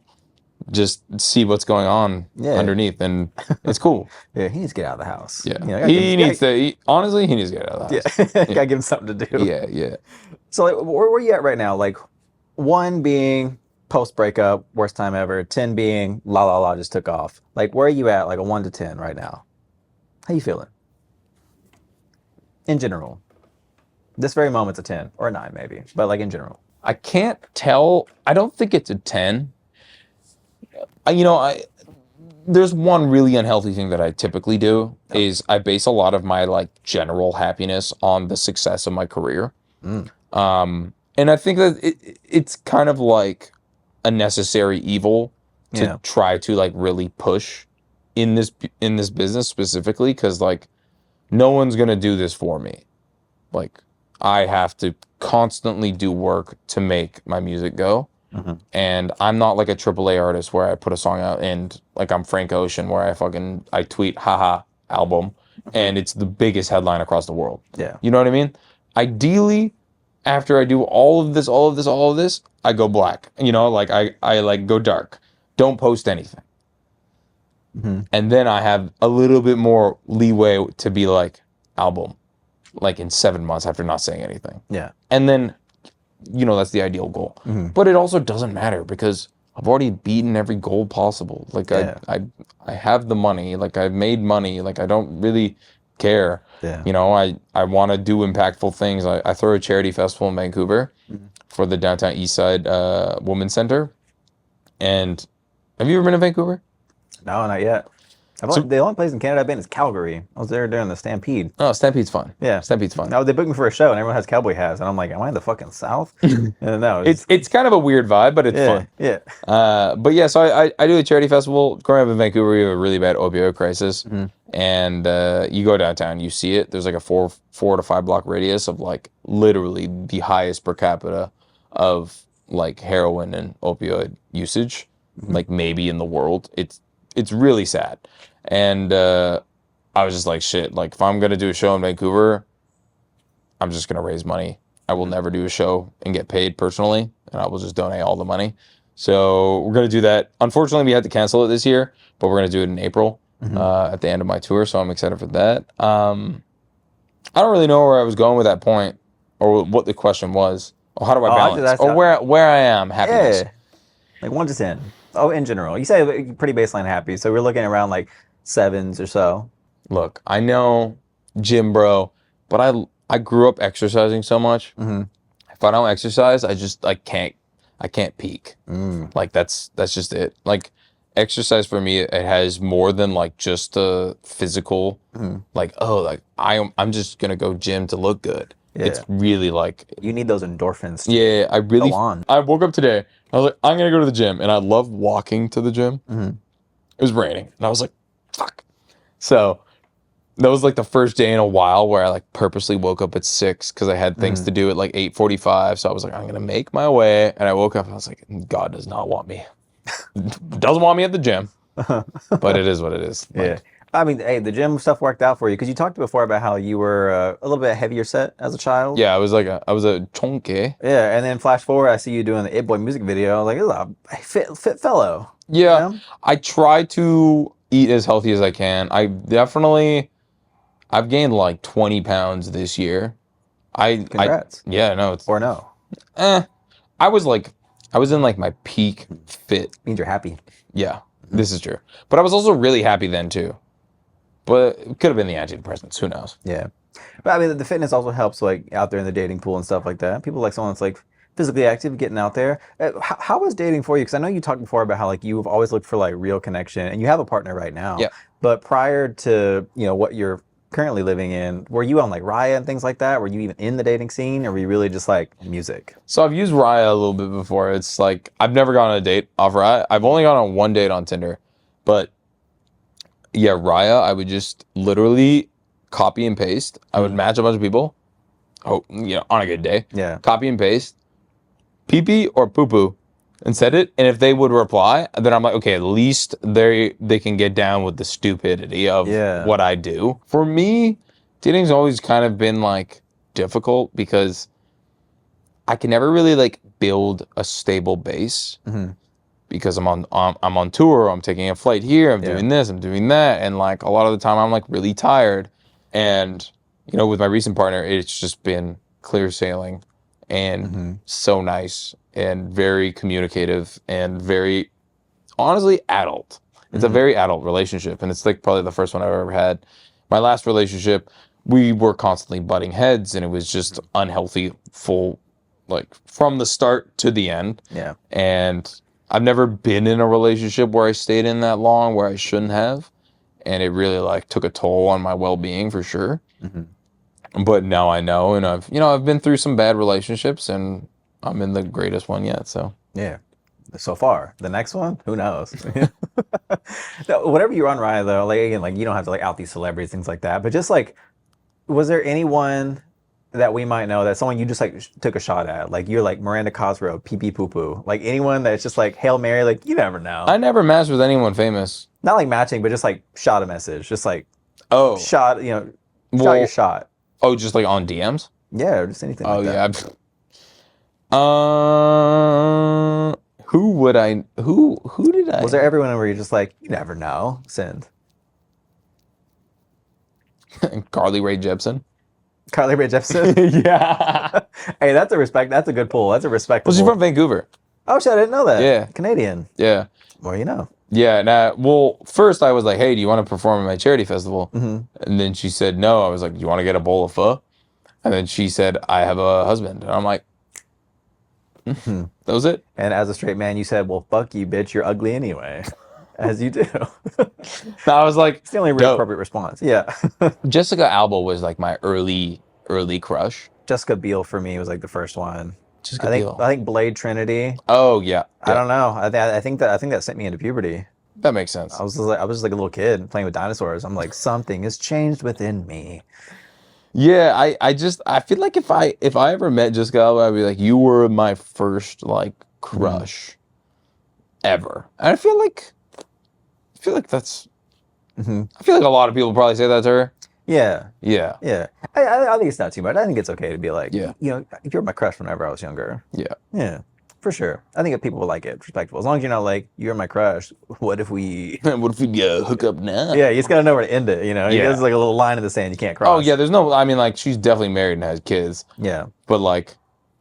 just see what's going on underneath, and it's cool. Yeah, he needs to get out of the house. Yeah, You know, honestly, he needs to get out of the house. Yeah, gotta give him something to do. Yeah. So like, where are you at right now? Like, 1 being post breakup, worst time ever. 10 being la la la just took off. Like, where are you at? Like a 1 to 10 right now. How you feeling? In general, this very moment's a 10 or a 9 maybe, but like in general. I can't tell. I don't think it's a 10. There's one really unhealthy thing that I typically do is I base a lot of my like general happiness on the success of my career. And I think that it's kind of like a necessary evil to try to like really push in this business specifically, because like no one's gonna do this for me. Like I have to constantly do work to make my music go. And I'm not like a AAA artist where I put a song out and like I'm Frank Ocean where I tweet haha album and it's the biggest headline across the world. Yeah. You know what I mean? Ideally, after I do all of this, I go black. You know, like I like go dark. Don't post anything. And then I have a little bit more leeway to be like album, like in 7 months after not saying anything. Yeah. And then, you know, that's the ideal goal. But it also doesn't matter because I've already beaten every goal possible. Like I have the money, like I've made money, like I don't really care. Yeah. You know, I want to do impactful things. I throw a charity festival in Vancouver for the Downtown Eastside Women's Center. And have you ever been to Vancouver? No, not yet. The only place in Canada I've been is Calgary. I was there during the Stampede. Oh, Stampede's fun. Yeah. Stampede's fun. No, they booked me for a show and everyone has cowboy hats. And I'm like, am I in the fucking South? And no. It's kind of a weird vibe, but it's fun. Yeah. But yeah, so I do a charity festival. Growing up in Vancouver, we have a really bad opioid crisis. And you go downtown, you see it. There's like a 4 to 5 block radius of like literally the highest per capita of like heroin and opioid usage, like maybe in the world. It's really sad. And I was just like, shit, like if I'm going to do a show in Vancouver, I'm just going to raise money. I will never do a show and get paid personally, and I will just donate all the money. So we're going to do that. Unfortunately, we had to cancel it this year, but we're going to do it in April at the end of my tour, so I'm excited for that. I don't really know where I was going with that point or what the question was. Or how do I balance? Or where I am, happiness. Yeah. Like 1 to 10. Oh, in general. You say pretty baseline happy, so we're looking around like 7s or so. Look, I know gym bro, but I grew up exercising so much. If I don't exercise, I can't peak. Like that's just it. Like exercise for me, it has more than like just a physical, like, oh, like I'm just gonna go gym to look good. Yeah. It's really like you need those endorphins. Yeah, I really. Go on. I woke up today. I was like, I'm gonna go to the gym, and I love walking to the gym. It was raining, and I was like, fuck. So that was like the first day in a while where I like purposely woke up at 6 because I had things to do at like 8:45. So I was like, I'm gonna make my way, and I woke up and I was like, God does not want me. Doesn't want me at the gym, but it is what it is. Like, yeah. I mean, hey, the gym stuff worked out for you because you talked before about how you were a little bit heavier set as a child. Yeah, I was a chonky. Yeah, and then flash forward, I see you doing the It Boy music video. I was like, this is a fit fellow. Yeah, You know? I try to eat as healthy as I can. I've gained like 20 pounds this year. Congrats. Yeah, no, it's, Or no. eh. I was in like my peak fit. Means you're happy. Yeah, this is true. But I was also really happy then too. But it could have been the antidepressants. Who knows? Yeah. But I mean, the fitness also helps, like, out there in the dating pool and stuff like that. People like someone that's, like, physically active, getting out there. How was dating for you? Because I know you talked before about how, like, you've always looked for, like, real connection, and you have a partner right now. Yeah. But prior to, what you're currently living in, were you on, like, Raya and things like that? Were you even in the dating scene, or were you really just, like, music? So I've used Raya a little bit before. It's like I've never gone on a date off Raya. I've only gone on one date on Tinder. But yeah, Raya, I would just literally copy and paste. I would match a bunch of people. Oh, on a good day. Yeah. Copy and paste. Pee-pee or poo-poo. And send it. And if they would reply, then I'm like, okay, at least they can get down with the stupidity of what I do. For me, dating's always kind of been like difficult because I can never really like build a stable base. Because I'm on tour, I'm taking a flight here, I'm doing this, I'm doing that, and like a lot of the time I'm like really tired. And with my recent partner, it's just been clear sailing and so nice and very communicative and very honestly adult. It's a very adult relationship, and it's like probably the first one I've ever had. My last relationship, we were constantly butting heads, and it was just unhealthy, like from the start to the end. Yeah. And I've never been in a relationship where I stayed in that long where I shouldn't have. And it really like took a toll on my well-being for sure. But now I know, and I've been through some bad relationships, and I'm in the greatest one yet. So yeah. So far, the next one, who knows? No, whatever you're on Raya though, like again, like you don't have to like out these celebrities, things like that. But just like, was there anyone that we might know, that someone you just like took a shot at, like you're like Miranda Cosgrove, pee pee poo poo, like anyone that's just like Hail Mary, like you never know. I never matched with anyone famous. Not like matching, but just like shot a message, just like shot your shot. Oh, just like on DMs? Yeah, or just anything. Like that. Who did I? Was there everyone where you're just like, you never know? Send. Carly Rae Jepsen. Carly Rae Jepsen. Yeah. Hey, that's a good pull. That's a respectable. Well, she's from Vancouver. Oh shit, I didn't know that. Yeah. Canadian. Yeah. Well, you know. Yeah. Well, first I was like, hey, do you want to perform at my charity festival? And then she said no. I was like, do you want to get a bowl of pho? And then she said, I have a husband. And I'm like, that was it. And as a straight man, you said, well, fuck you, bitch. You're ugly anyway. As you do. I was like, it's the only real appropriate response. Yeah. Jessica Alba was like my early crush. Jessica Biel for me was like the first one. Biel. I think Blade Trinity. Oh yeah. I don't know. I think that sent me into puberty. That makes sense. I was just like a little kid playing with dinosaurs. I'm like, something has changed within me. Yeah, I feel like if I ever met Jessica Alba, I'd be like, you were my first like crush ever. And I feel like that's I feel like a lot of people probably say that to her. Yeah. Yeah. Yeah. I think it's not too much. I think it's okay to be like, yeah, if you're my crush whenever I was younger. Yeah. Yeah. For sure. I think if people would like it, it's respectful. As long as you're not like, you're my crush, what if we hook up now? Yeah, you just gotta know where to end it, Yeah. There's like a little line in the sand you can't cross. Oh yeah, there's no, I mean like she's definitely married and has kids. Yeah. But like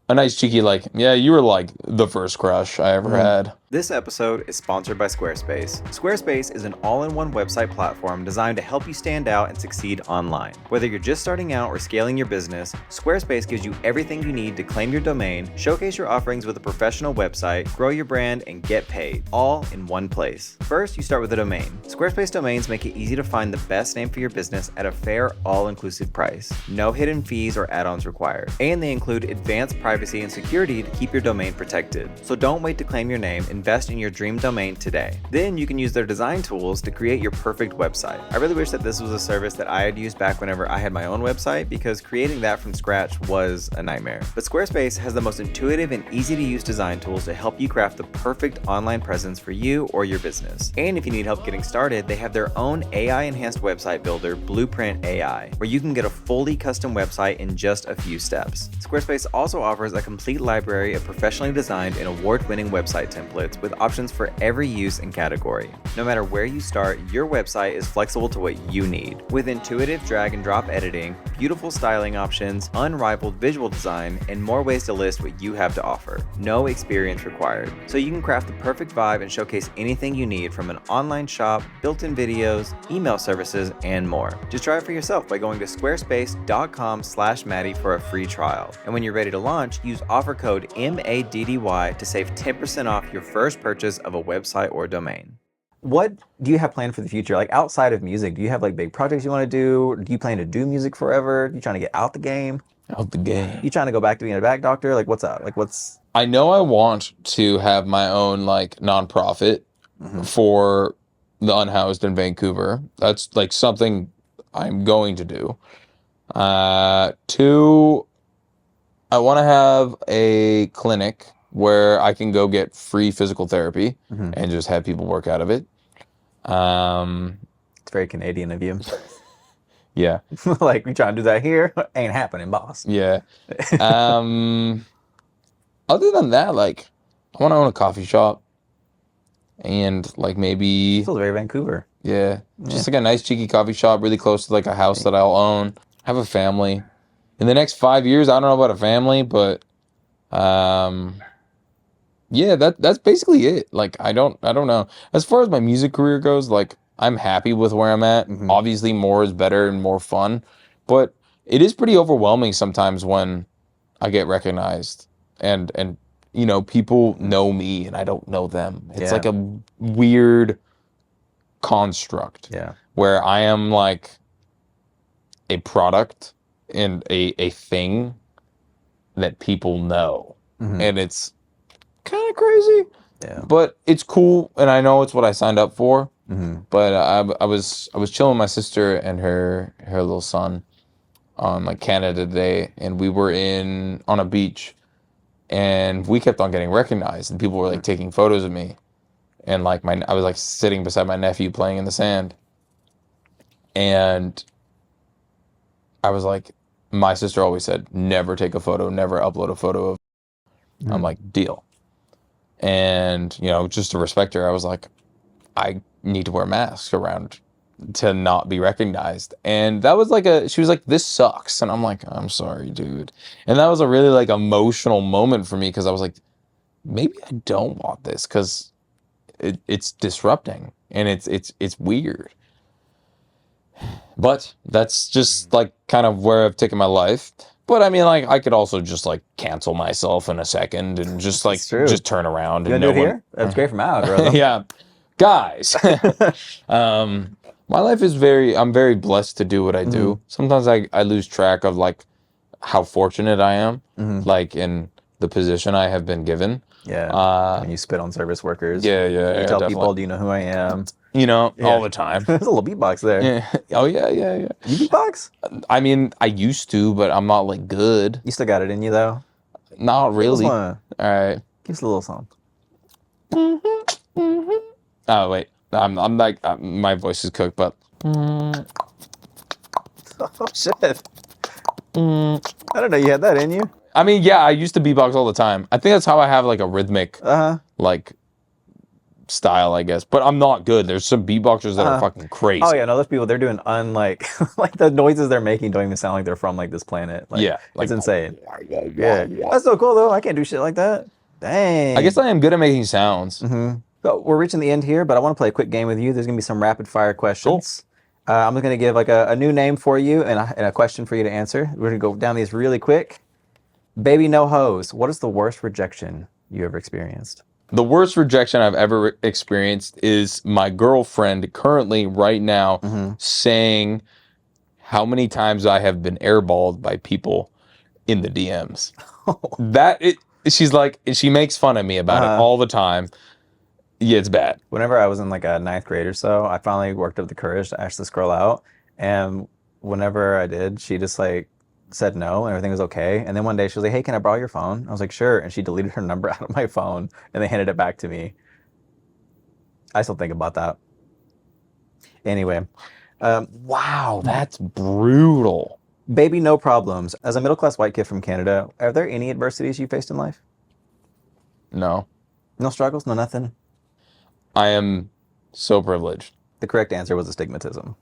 a nice cheeky like, yeah, you were like the first crush I ever had. This episode is sponsored by Squarespace. Squarespace is an all-in-one website platform designed to help you stand out and succeed online. Whether you're just starting out or scaling your business, Squarespace gives you everything you need to claim your domain, showcase your offerings with a professional website, grow your brand, and get paid, all in one place. First, you start with a domain. Squarespace domains make it easy to find the best name for your business at a fair, all-inclusive price. No hidden fees or add-ons required. And they include advanced privacy and security to keep your domain protected. So don't wait to claim your name. Invest in your dream domain today. Then you can use their design tools to create your perfect website. I really wish that this was a service that I had used back whenever I had my own website, because creating that from scratch was a nightmare. But Squarespace has the most intuitive and easy to use design tools to help you craft the perfect online presence for you or your business. And if you need help getting started, they have their own AI enhanced website builder, Blueprint AI, where you can get a fully custom website in just a few steps. Squarespace also offers a complete library of professionally designed and award-winning website templates templates with options for every use and category. No matter where you start, your website is flexible to what you need. With intuitive drag and drop editing, beautiful styling options, unrivaled visual design, and more ways to list what you have to offer. No experience required. So you can craft the perfect vibe and showcase anything you need from an online shop, built-in videos, email services, and more. Just try it for yourself by going to squarespace.com/Maddy for a free trial. And when you're ready to launch, use offer code MADDY to save 10% off your first purchase of a website or domain. What do you have planned for the future? Like outside of music, do you have like big projects you want to do? Do you plan to do music forever? You trying to get out the game? Out the game. You trying to go back to being a back doctor? Like what's up? Like what's... I know I want to have my own like nonprofit for the unhoused in Vancouver. That's like something I'm going to do. Two, I want to have a clinic where I can go get free physical therapy and just have people work out of it. It's very Canadian of you. Yeah. Like, we trying to do that here? Ain't happening, boss. Yeah. Other than that, like, I want to own a coffee shop and like maybe, Feels very Vancouver. yeah, just like a nice cheeky coffee shop really close to like a house that I'll own. Have a family. In the next 5 years, I don't know about a family, but yeah, that's basically it. Like I don't know. As far as my music career goes, like I'm happy with where I'm at. Obviously more is better and more fun, but it is pretty overwhelming sometimes when I get recognized and you know, people know me and I don't know them. It's like a weird construct where I am like a product and a thing that people know. And it's kind of crazy. Yeah. But it's cool and I know it's what I signed up for. But I was chilling with my sister and her little son on like Canada Day, and we were on a beach, and we kept on getting recognized, and people were like taking photos of me, and like I was like sitting beside my nephew playing in the sand, and I was like, my sister always said, never take a photo, never upload a photo of. I'm like, deal. And you know, just to respect her, I was like, I need to wear masks around to not be recognized. And that was like she was like, this sucks. And I'm like, I'm sorry, dude. And that was a really like emotional moment for me, because I was like, maybe I don't want this, because it's disrupting and it's weird. But that's just like kind of where I've taken my life. But I mean, like, I could also just like cancel myself in a second and just like just turn around. You and do it here? That's great for my algorithm. Yeah. Guys, my life is I'm very blessed to do what I do. Sometimes I lose track of like how fortunate I am, like in the position I have been given. Yeah. When you spit on service workers. Yeah. You tell people, do you know who I am? You know, all the time. There's a little beatbox there. Yeah. Oh yeah. You beatbox? I mean, I used to, but I'm not like good. You still got it in you though? Not really. All right. Give us a little song. Oh wait, I'm like my voice is cooked, but oh shit! I don't know you had that in you. I mean, yeah, I used to beatbox all the time. I think that's how I have like a rhythmic like style, I guess. But I'm not good. There's some beatboxers that are fucking crazy. Oh yeah, no, those people, they're doing like the noises they're making don't even sound like they're from like this planet. Like, yeah, like, it's insane. Yeah, that's so cool though. I can't do shit like that. Dang. I guess I am good at making sounds. So we're reaching the end here, but I want to play a quick game with you. There's gonna be some rapid fire questions. Cool. I'm just gonna give like a new name for you and a question for you to answer. We're gonna go down these really quick. Baby no hose. What is the worst rejection you ever experienced? The worst rejection I've ever experienced is my girlfriend currently right now saying how many times I have been airballed by people in the DMs. She's like, she makes fun of me about it all the time. Yeah, it's bad. Whenever I was in like a 9th grade or so, I finally worked up the courage to ask this girl out. And whenever I did, she just like said no and everything was okay. And then one day she was like, hey, can I borrow your phone? I was like, sure. And she deleted her number out of my phone and they handed it back to me. I still think about that. Anyway. Wow, that's brutal. Baby, no problems. As a middle-class white kid from Canada, are there any adversities you faced in life? No. No struggles, no nothing. I am so privileged. The correct answer was astigmatism.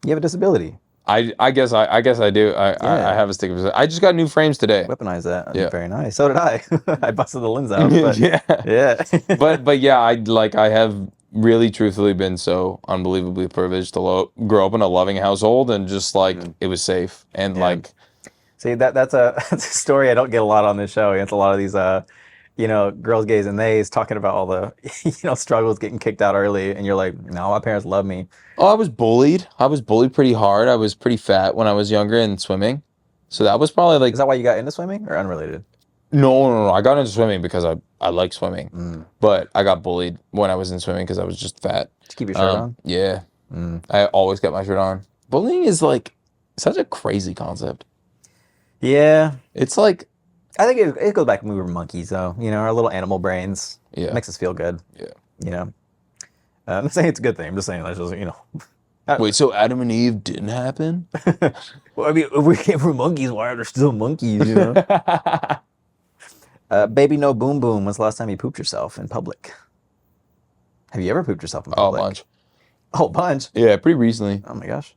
You have a disability. I guess I do. Yeah. I have a stick. I just got new frames today. Weaponize that. Yeah. Very nice. So did I. I busted the lens out. But Yeah. yeah. But yeah, I have really truthfully been so unbelievably privileged to grow up in a loving household, and just like it was safe, and like See, that's a story I don't get a lot on this show. It's a lot of these girls, gays, and theys talking about all the struggles, getting kicked out early, and you're like, no, my parents love me. oh, I was bullied. I was bullied pretty hard. I was pretty fat when I was younger in swimming, so that was probably like Is that why you got into swimming or unrelated? no. I got into swimming because I like swimming, but I got bullied when I was in swimming because I was just fat. Did you keep your shirt on? Yeah, I always kept my shirt on. Bullying is like such a crazy concept. Yeah. It's like I think it goes back when we were monkeys, though. Our little animal brains. Yeah. Makes us feel good. Yeah. I'm not saying it's a good thing. I'm just saying that's just, wait, so Adam and Eve didn't happen? Well, I mean, if we came from monkeys, why are there still monkeys, Baby no boom boom. When's the last time you pooped yourself in public? Have you ever pooped yourself in Oh, a public? bunch. Oh, a bunch? Yeah, pretty recently. Oh, my gosh.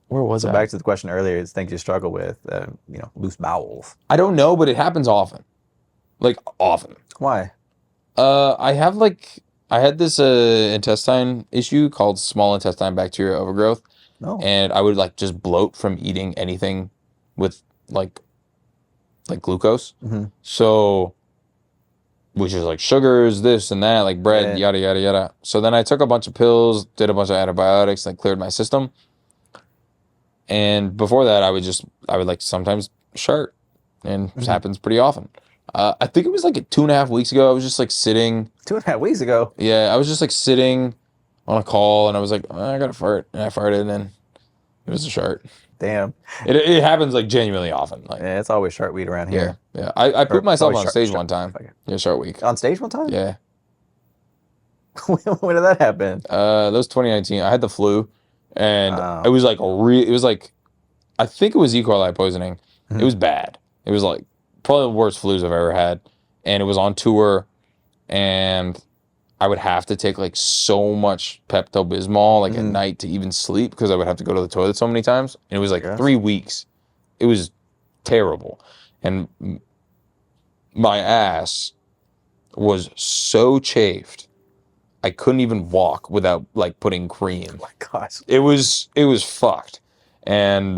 Where was So I? back to the question earlier, it's things you struggle with, loose bowels. I don't know, but it happens often. Like, often. Why? I had this intestine issue called small intestine bacterial overgrowth. No. And I would like just bloat from eating anything with like glucose. So, which is like sugars, this and that, like bread, yada, yada, yada. So then I took a bunch of pills, did a bunch of antibiotics, like cleared my system. And before that, I would like sometimes shirt, and it happens pretty often. I think it was like 2.5 weeks ago. I was just like sitting. 2.5 weeks ago? Yeah, I was just like sitting on a call, and I was like, oh, I got to fart. And I farted, and it was a shirt. Damn. It happens like genuinely often. Like, Yeah, it's always shark weed around here. yeah. I pooped myself always on stage one time. Yeah, Shark Week. On stage one time? Yeah. When did that happen? That was 2019. I had the flu, and Wow. it was like it was like, I think it was E. coli poisoning. It was bad. It was like probably the worst flus I've ever had, and it was on tour, and I would have to take like so much Pepto-Bismol like at night to even sleep because I would have to go to the toilet so many times, and it was like 3 weeks. It was terrible, and my ass was so chafed I couldn't even walk without like putting cream. Oh my gosh. It was fucked. And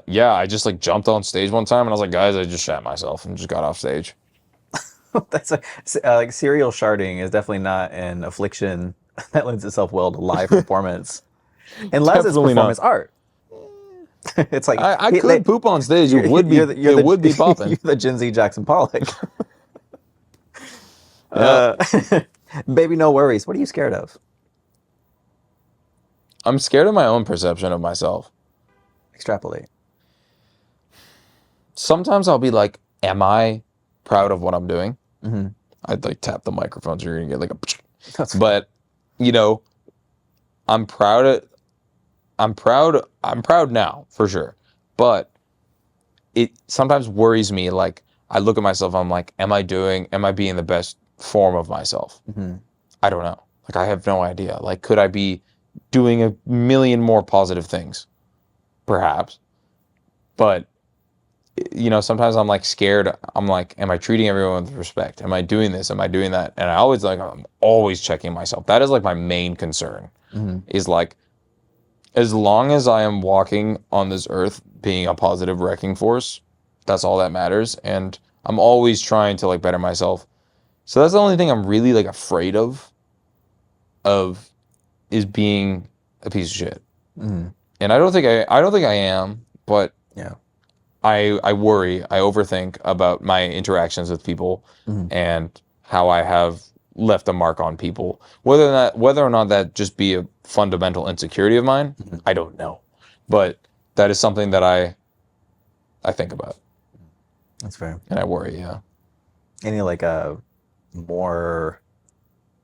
yeah, I just like jumped on stage one time and I was like, guys, I just shat myself, and just got off stage. That's like serial sharding is definitely not an affliction that lends itself well to live performance, unless Definitely it's performance art. It's like I could poop on stage. It would be would be popping. You're the Gen Z Jackson Pollock. Baby, no worries. What are you scared of? I'm scared of my own perception of myself. Extrapolate. Sometimes I'll be like, am I proud of what I'm doing? I'd like tap the microphone so you're gonna get like a but I'm proud now for sure, but it sometimes worries me. Like I look at myself, I'm like, am I being the best form of myself? I don't know. Like I have no idea. Like could I be doing a million more positive things? Perhaps. But sometimes I'm like scared. I'm like, am I treating everyone with respect? Am I doing this? Am I doing that? And I'm always checking myself. That is like my main concern. Is like, as long as I am walking on this earth being a positive wrecking force, that's all that matters. And I'm always trying to like better myself. So that's the only thing I'm really like afraid of is being a piece of shit. And I don't think I am, but yeah. I worry, I overthink about my interactions with people and how I have left a mark on people. Whether or not that just be a fundamental insecurity of mine, I don't know. But that is something that I think about. That's fair. And I worry, yeah. Any like any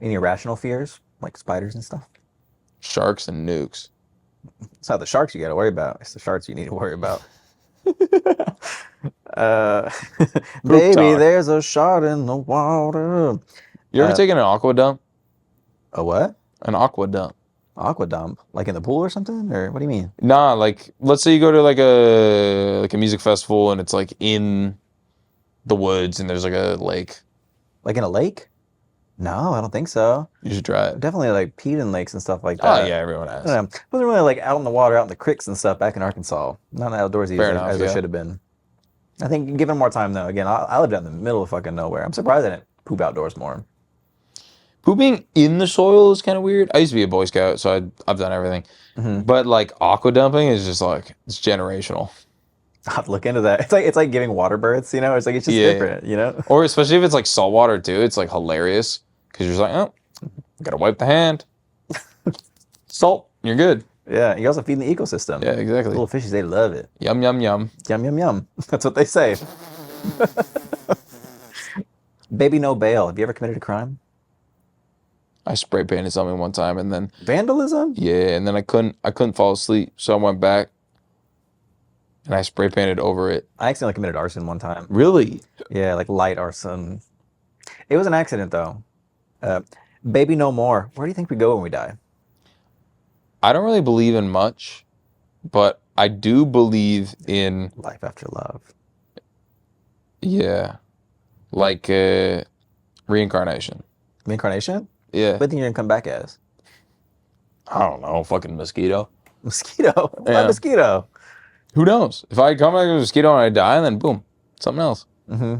irrational fears, like spiders and stuff? Sharks and nukes. It's not the sharks you got to worry about. It's the sharks you need to worry about. Baby, talk. there's a shark in the water. You ever taken an aqua dump? A what? An aqua dump. Aqua dump? Like in the pool or something? Or what do you mean? Nah, like let's say you go to like a music festival and it's like in the woods and there's like a lake. Like in a lake? No, I don't think so. You should try I've it. definitely like peed in lakes and stuff like that. Oh yeah, everyone has. I wasn't really like out in the water, out in the creeks and stuff back in Arkansas. Not outdoorsy Fair as, enough, as I yeah. should have been. I think given more time though, again, I lived out in the middle of fucking nowhere. I'm surprised I didn't poop outdoors more. Pooping in the soil is kind of weird. I used to be a Boy Scout, so I've done everything. But like aqua dumping is just like it's generational. I'll have to look into that. It's like giving water births, you know? It's like it's just Yeah. different, you know? Or especially if it's like saltwater too, it's like hilarious because you're just like, oh, gotta wipe the hand. Salt, you're good. Yeah, you also feed the ecosystem. Yeah, exactly. Little fishies, they love it. Yum yum yum. Yum, yum, yum. That's what they say. Baby, no bail. Have you ever committed a crime? I spray painted something one time and then Vandalism? yeah, and then I couldn't fall asleep, so I went back and I spray painted over it. I accidentally committed arson one time. Really? Yeah, like light arson. It was an accident though. Baby, no more. Where do you think we go when we die? I don't really believe in much, but I do believe in Life after love. yeah, like reincarnation. Reincarnation? Yeah. What do you think you're gonna come back as? I don't know, fucking mosquito. Mosquito? Why Yeah. mosquito? Who knows? If I come back as a mosquito and I die, then boom, something else. Mm-hmm.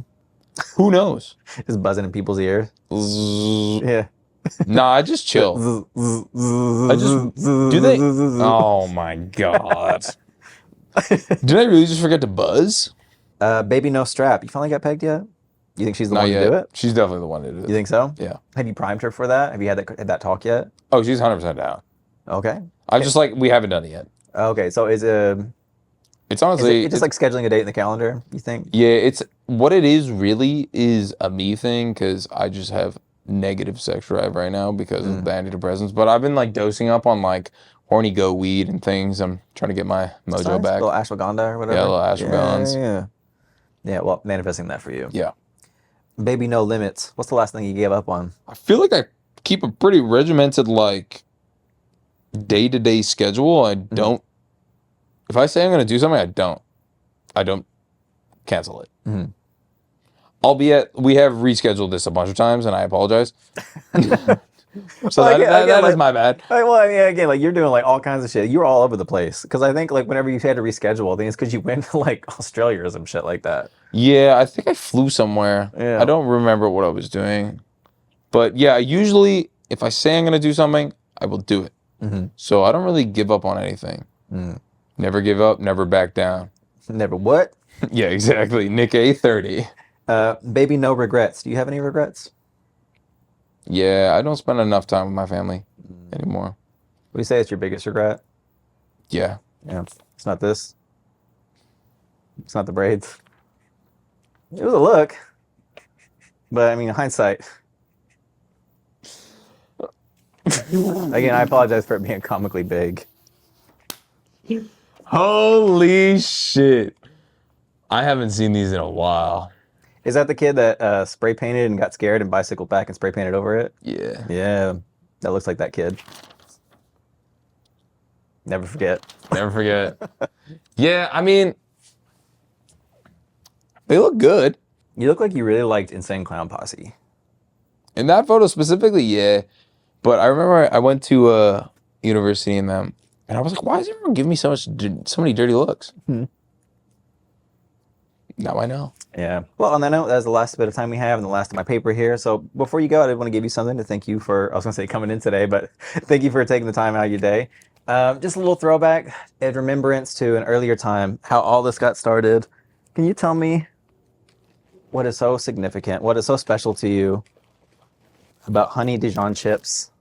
Who knows? Just buzzing in people's ears. Zzz. Yeah. Nah, I just chill. I just do they? Oh my god! Did I really just forget to buzz? Baby, no strap. You finally got pegged yet? You think she's the Not one yet. to do it? She's definitely the one to do it. You think so? Yeah. Have you primed her for that? Have you had that talk yet? Oh, she's 100% down. Okay. I'm just like we haven't done it yet. Okay. So It's is honestly it just like scheduling a date in the calendar? You think? yeah. It's what it is really is a me thing because I just have negative sex drive right now because of the antidepressants. But I've been like dosing up on like horny go weed and things. I'm trying to get my mojo Nice. back. Little ashwagandha or whatever. Yeah, little ashwagandhas. Yeah. Yeah. Well, manifesting that for you. Yeah. Baby, no limits. What's the last thing you gave up on? I feel like I keep a pretty regimented like day-to-day schedule. I don't if I say I'm gonna do something, I don't cancel it. Mhm. Albeit we have rescheduled this a bunch of times and I apologize. So Well, that like, is my bad. Well, I mean, again, like you're doing like all kinds of shit. You're all over the place. Because I think like whenever you had to reschedule, I think it's because you went to like Australia or some shit like that. Yeah, I think I flew somewhere. Yeah. I don't remember what I was doing. But yeah, usually if I say I'm gonna do something, I will do it. Mhm. So I don't really give up on anything. Mm. Never give up, never back down. Never what? Yeah, exactly. Nick A30. Baby, no regrets. Do you have any regrets? Yeah, I don't spend enough time with my family anymore. Would you say it's your biggest regret? Yeah. Yeah. It's not this. It's not the braids. It was a look. But I mean, hindsight. Again, I apologize for it being comically big. Holy shit. I haven't seen these in a while. Is that the kid that spray painted and got scared and bicycled back and spray painted over it? Yeah. Yeah, that looks like that kid. Never forget. Never forget. Yeah, I mean, they look good. You look like you really liked Insane Clown Posse. In that photo specifically, yeah. But I remember I went to university in them, and I was like, why is everyone giving me so many dirty looks? Now I know. Yeah. Well, on that note, that's the last bit of time we have and the last of my paper here. So before you go, I did want to give you something to thank you for, I was going to say coming in today, but thank you for taking the time out of your day. Just a little throwback and remembrance to an earlier time, how all this got started. Can you tell me what is so significant, what is so special to you about honey Dijon chips?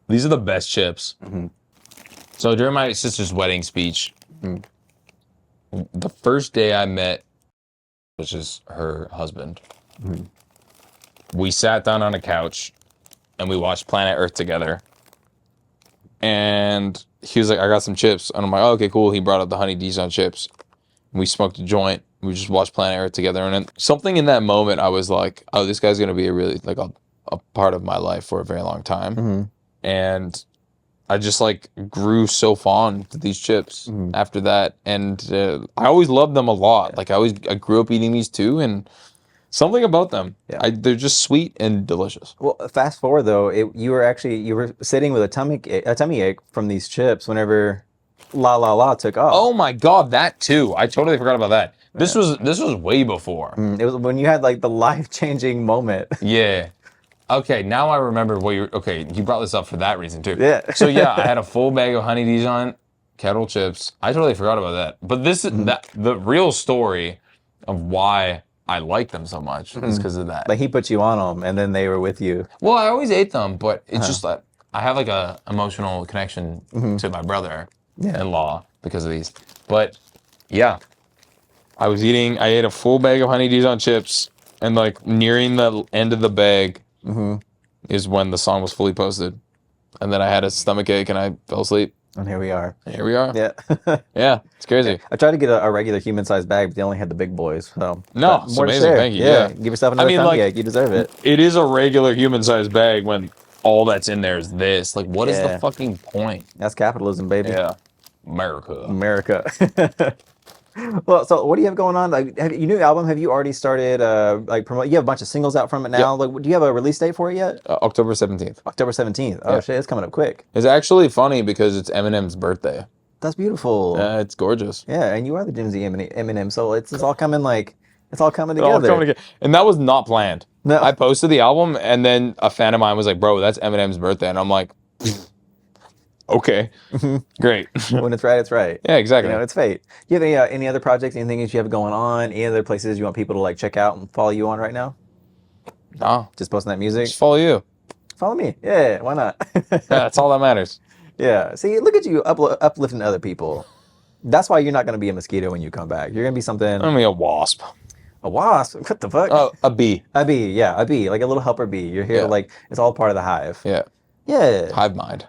These are the best chips. So during my sister's wedding speech, the first day I met, which is her husband, we sat down on a couch and we watched Planet Earth together. And he was like, I got some chips. And I'm like, oh, okay, cool. He brought up the honey Dijon chips. We smoked a joint. We just watched Planet Earth together, and then something in that moment, I was like, "Oh, this guy's gonna be a really like a part of my life for a very long time." Mm-hmm. And I just like grew so fond of these chips after that, and I always loved them a lot. Like I grew up eating these too, and something about them, they're just sweet and delicious. Well, fast forward though, you were sitting with a tummy ache from these chips whenever La La La took off. Oh my God, that too! I totally forgot about that. This was way before. It was when you had like the life-changing moment. Yeah. Okay, now I remember what you're. Okay, you brought this up for that reason too. Yeah. So yeah, I had a full bag of Honey Dijon kettle chips. I totally forgot about that. But this is the real story of why I like them so much is because of that. Like he put you on them, and then they were with you. Well, I always ate them, but it's just that I have like a emotional connection to my brother-in-law because of these. But yeah, I ate a full bag of Honey Dijon chips, and like nearing the end of the bag is when the song was fully posted. And then I had a stomach ache and I fell asleep. And here we are. Here we are. Yeah. Yeah, it's crazy. I tried to get a regular human-sized bag, but they only had the big boys. So No, but it's more to amazing. share. Thank you. Yeah. Give yourself another tummy ache. You deserve it. It is a regular human-sized bag when all that's in there is this. Like, what is the Yeah. fucking point? That's capitalism, baby. Yeah. America. America. Well, so what do you have going on? Like, your new album? Have you already started like promote? You have a bunch of singles out from it now. Like, do you have a release date for it yet? October 17th. October 17th. Oh Yeah. shit, it's coming up quick. It's actually funny because it's Eminem's birthday. That's beautiful. It's gorgeous. Yeah, and you are the Gen Z Eminem, so it's all coming it's all coming It all together. coming together. And that was not planned. No. I posted the album and then a fan of mine was like, bro, that's Eminem's birthday. And I'm like, okay, great. When it's right, it's right. Yeah, exactly. You know, it's fate. Do you have any other projects, anything that you have going on, any other places you want people to like check out and follow you on right now? No, Just posting that music? just follow you. Follow me. Yeah, why not? Yeah, that's all that matters. Yeah. See, look at you uplifting other people. That's why you're not going to be a mosquito when you come back. You're going to be something. I'm gonna be a wasp. A wasp? What the fuck? Oh, a bee. A bee. Yeah, a bee. Like a little helper bee. You're here Yeah. like, it's all part of the hive. Yeah. Yeah. Hive mind.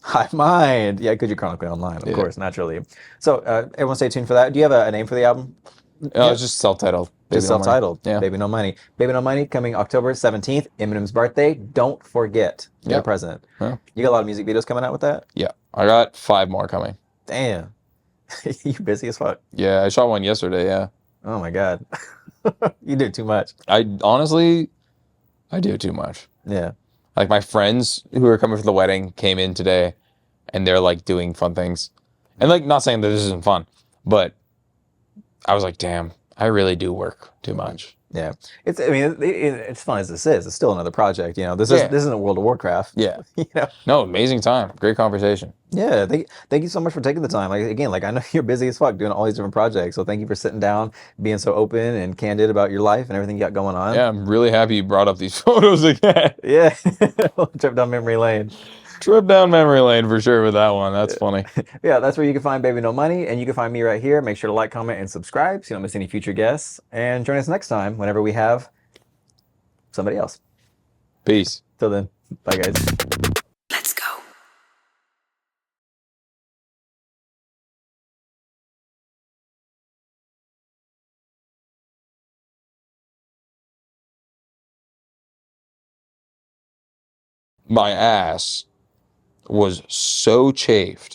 Hive mind. Yeah, because you're chronically online, of course, naturally. So everyone stay tuned for that. Do you have a name for the album? It's just self-titled. Baby Just No Money. self-titled. Yeah. Baby No Money. Baby No Money coming October 17th, Eminem's birthday. Don't forget. Get Yeah. a present. Yeah. You got a lot of music videos coming out with that? Yeah. I got 5 more coming. Damn. You busy as fuck. Yeah, I shot one yesterday. Yeah. Oh my God. You do too much. I do too much. Yeah. Like my friends who are coming for the wedding came in today and they're like doing fun things. And like not saying that this isn't fun, but I was like, damn, I really do work too much. Yeah. It's fun as this is. It's still another project. You know, this isn't World of Warcraft. Yeah. You know? No, amazing time. Great conversation. Yeah. Thank you so much for taking the time. Like again, like I know you're busy as fuck doing all these different projects. So thank you for sitting down, being so open and candid about your life and everything you got going on. Yeah, I'm really happy you brought up these photos again. Yeah. Trip down memory lane. Trip down memory lane for sure with that one. That's funny. Yeah, that's where you can find Baby No Money, and you can find me right here. Make sure to like, comment, and subscribe so you don't miss any future guests. And join us next time whenever we have somebody else. Peace. Till then, bye guys. Let's go. My ass was so chafed